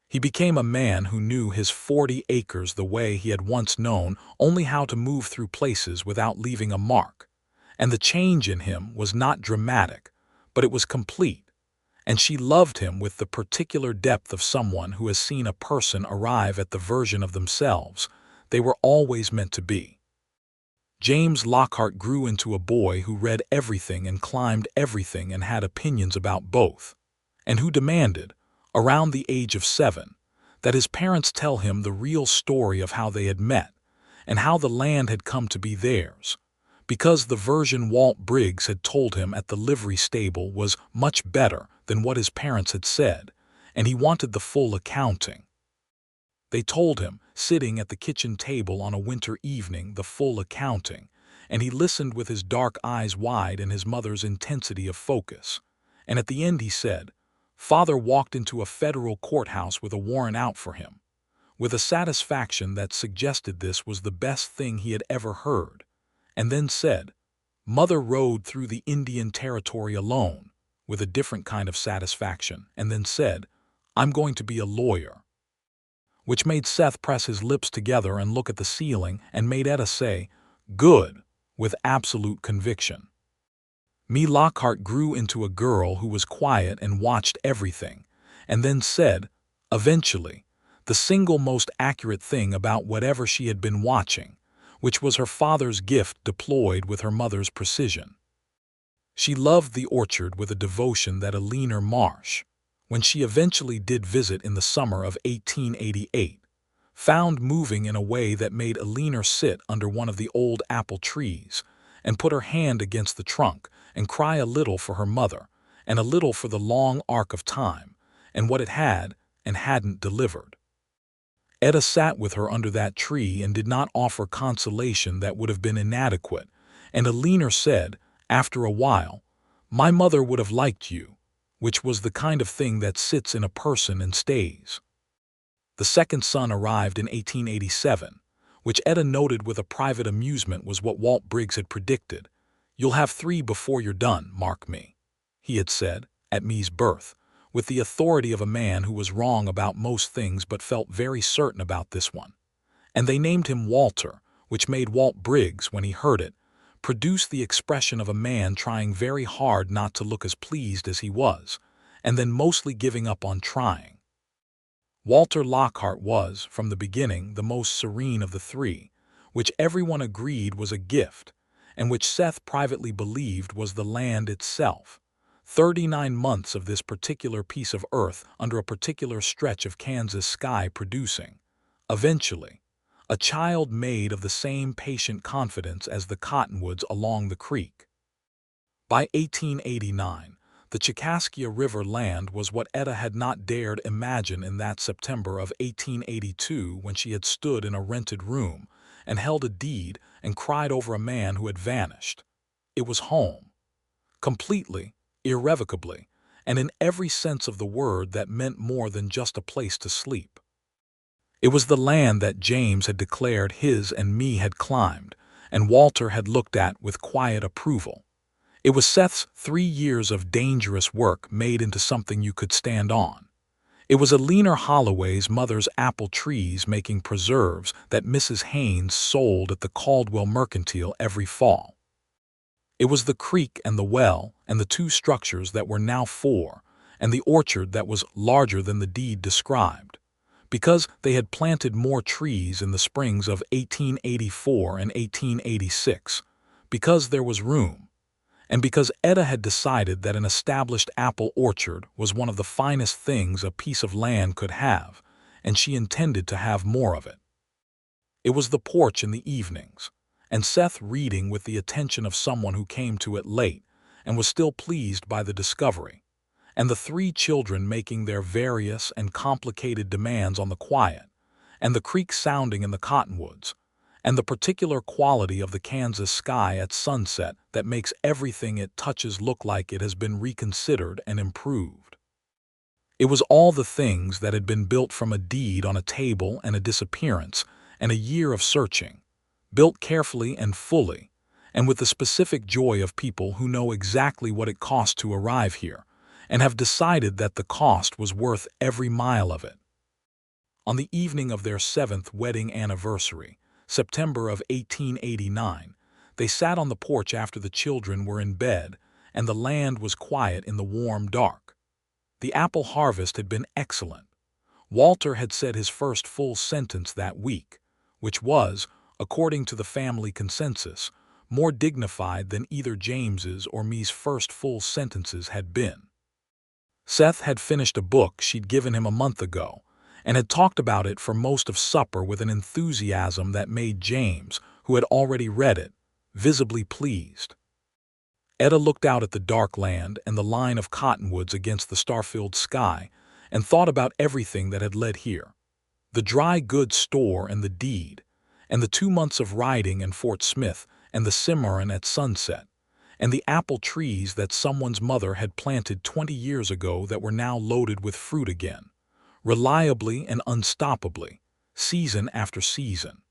He became a man who knew his 40 acres the way he had once known only how to move through places without leaving a mark, and the change in him was not dramatic, but it was complete. And she loved him with the particular depth of someone who has seen a person arrive at the version of themselves they were always meant to be. James Lockhart grew into a boy who read everything and climbed everything and had opinions about both, and who demanded, around the age of 7, that his parents tell him the real story of how they had met and how the land had come to be theirs, because the version Walt Briggs had told him at the livery stable was much better than what his parents had said, and he wanted the full accounting. They told him, sitting at the kitchen table on a winter evening, the full accounting, and he listened with his dark eyes wide and his mother's intensity of focus. And at the end he said, "Father walked into a federal courthouse with a warrant out for him," with a satisfaction that suggested this was the best thing he had ever heard, and then said, "Mother rode through the Indian Territory alone," with a different kind of satisfaction, and then said, "I'm going to be a lawyer," which made Seth press his lips together and look at the ceiling and made Etta say, "Good," with absolute conviction. Me Lockhart grew into a girl who was quiet and watched everything, and then said, eventually, the single most accurate thing about whatever she had been watching, which was her father's gift deployed with her mother's precision. She loved the orchard with a devotion that Eleanor Marsh, when she eventually did visit in the summer of 1888, found moving in a way that made Eleanor sit under one of the old apple trees and put her hand against the trunk and cry a little for her mother and a little for the long arc of time and what it had and hadn't delivered. Etta sat with her under that tree and did not offer consolation that would have been inadequate, and Eleanor said, after a while, "My mother would have liked you," which was the kind of thing that sits in a person and stays. The second son arrived in 1887, which Etta noted with a private amusement was what Walt Briggs had predicted. "You'll have 3 before you're done, mark me," he had said, at Me's birth, with the authority of a man who was wrong about most things but felt very certain about this one. And they named him Walter, which made Walt Briggs, when he heard it, produced the expression of a man trying very hard not to look as pleased as he was, and then mostly giving up on trying. Walter Lockhart was, from the beginning, the most serene of the three, which everyone agreed was a gift, and which Seth privately believed was the land itself. 39 months of this particular piece of earth under a particular stretch of Kansas sky producing, eventually, a child made of the same patient confidence as the cottonwoods along the creek. By 1889, the Chicaskia River land was what Etta had not dared imagine in that September of 1882 when she had stood in a rented room and held a deed and cried over a man who had vanished. It was home. Completely, irrevocably, and in every sense of the word that meant more than just a place to sleep. It was the land that James had declared his and me had climbed, and Walter had looked at with quiet approval. It was Seth's 3 years of dangerous work made into something you could stand on. It was Alina Holloway's mother's apple trees making preserves that Mrs. Haynes sold at the Caldwell Mercantile every fall. It was the creek and the well and the 2 structures that were now 4, and the orchard that was larger than the deed described, because they had planted more trees in the springs of 1884 and 1886, because there was room, and because Etta had decided that an established apple orchard was one of the finest things a piece of land could have, and she intended to have more of it. It was the porch in the evenings, and Seth reading with the attention of someone who came to it late and was still pleased by the discovery, and the 3 children making their various and complicated demands on the quiet, and the creek sounding in the cottonwoods, and the particular quality of the Kansas sky at sunset that makes everything it touches look like it has been reconsidered and improved. It was all the things that had been built from a deed on a table and a disappearance and a year of searching, built carefully and fully, and with the specific joy of people who know exactly what it cost to arrive here, and have decided that the cost was worth every mile of it. On the evening of their 7th wedding anniversary, September of 1889, they sat on the porch after the children were in bed, and the land was quiet in the warm dark. The apple harvest had been excellent. Walter had said his first full sentence that week, which was, according to the family consensus, more dignified than either James's or me's first full sentences had been. Seth had finished a book she'd given him a month ago, and had talked about it for most of supper with an enthusiasm that made James, who had already read it, visibly pleased. Etta looked out at the dark land and the line of cottonwoods against the star-filled sky, and thought about everything that had led here. The dry goods store and the deed, and the 2 months of riding in Fort Smith and the Cimarron at sunset, and the apple trees that someone's mother had planted 20 years ago that were now loaded with fruit again, reliably and unstoppably, season after season.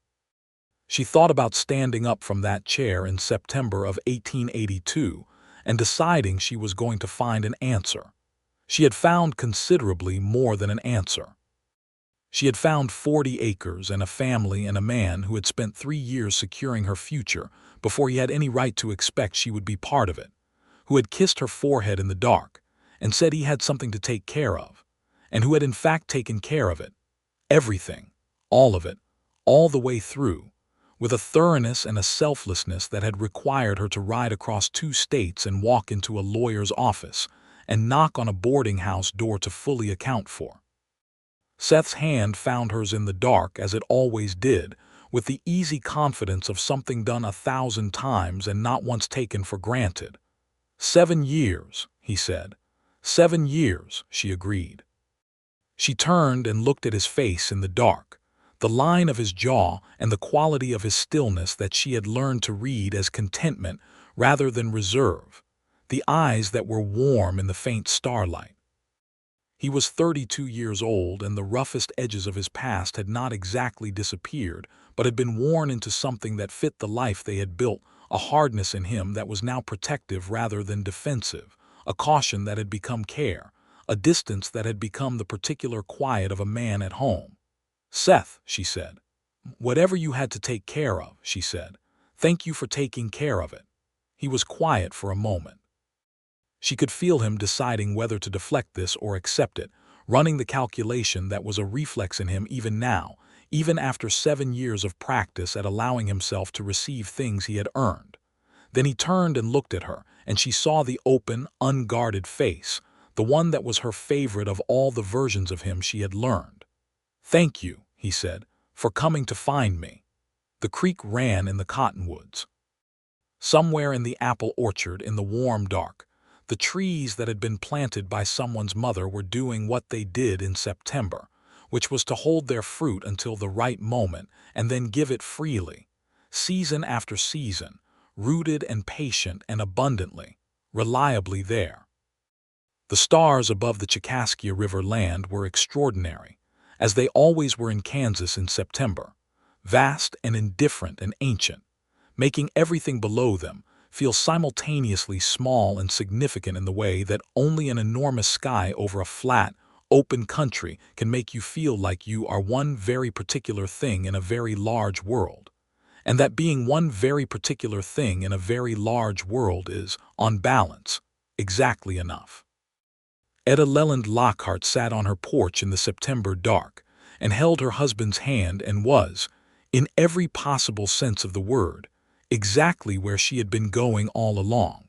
She thought about standing up from that chair in September of 1882 and deciding she was going to find an answer. She had found considerably more than an answer. She had found 40 acres and a family and a man who had spent 3 years securing her future before he had any right to expect she would be part of it, who had kissed her forehead in the dark and said he had something to take care of, and who had in fact taken care of it, everything, all of it, all the way through, with a thoroughness and a selflessness that had required her to ride across 2 states and walk into a lawyer's office and knock on a boarding house door to fully account for. Seth's hand found hers in the dark as it always did, with the easy confidence of something done 1,000 times and not once taken for granted. 7 years, he said. 7 years, she agreed. She turned and looked at his face in the dark, the line of his jaw and the quality of his stillness that she had learned to read as contentment rather than reserve, the eyes that were warm in the faint starlight. He was 32 years old, and the roughest edges of his past had not exactly disappeared, but had been worn into something that fit the life they had built, a hardness in him that was now protective rather than defensive, a caution that had become care, a distance that had become the particular quiet of a man at home. "Seth," she said. "Whatever you had to take care of," she said, "thank you for taking care of it." He was quiet for a moment. She could feel him deciding whether to deflect this or accept it, running the calculation that was a reflex in him even now, even after 7 years of practice at allowing himself to receive things he had earned. Then he turned and looked at her, and she saw the open, unguarded face, the one that was her favorite of all the versions of him she had learned. "Thank you," he said, "for coming to find me." The creek ran in the cottonwoods. Somewhere in the apple orchard in the warm dark, the trees that had been planted by someone's mother were doing what they did in September, which was to hold their fruit until the right moment and then give it freely, season after season, rooted and patient and abundantly, reliably there. The stars above the Cherokee River land were extraordinary, as they always were in Kansas in September, vast and indifferent and ancient, making everything below them feel simultaneously small and significant in the way that only an enormous sky over a flat, open country can make you feel like you are one very particular thing in a very large world, and that being one very particular thing in a very large world is, on balance, exactly enough. Etta Leland Lockhart sat on her porch in the September dark and held her husband's hand and was, in every possible sense of the word, exactly where she had been going all along.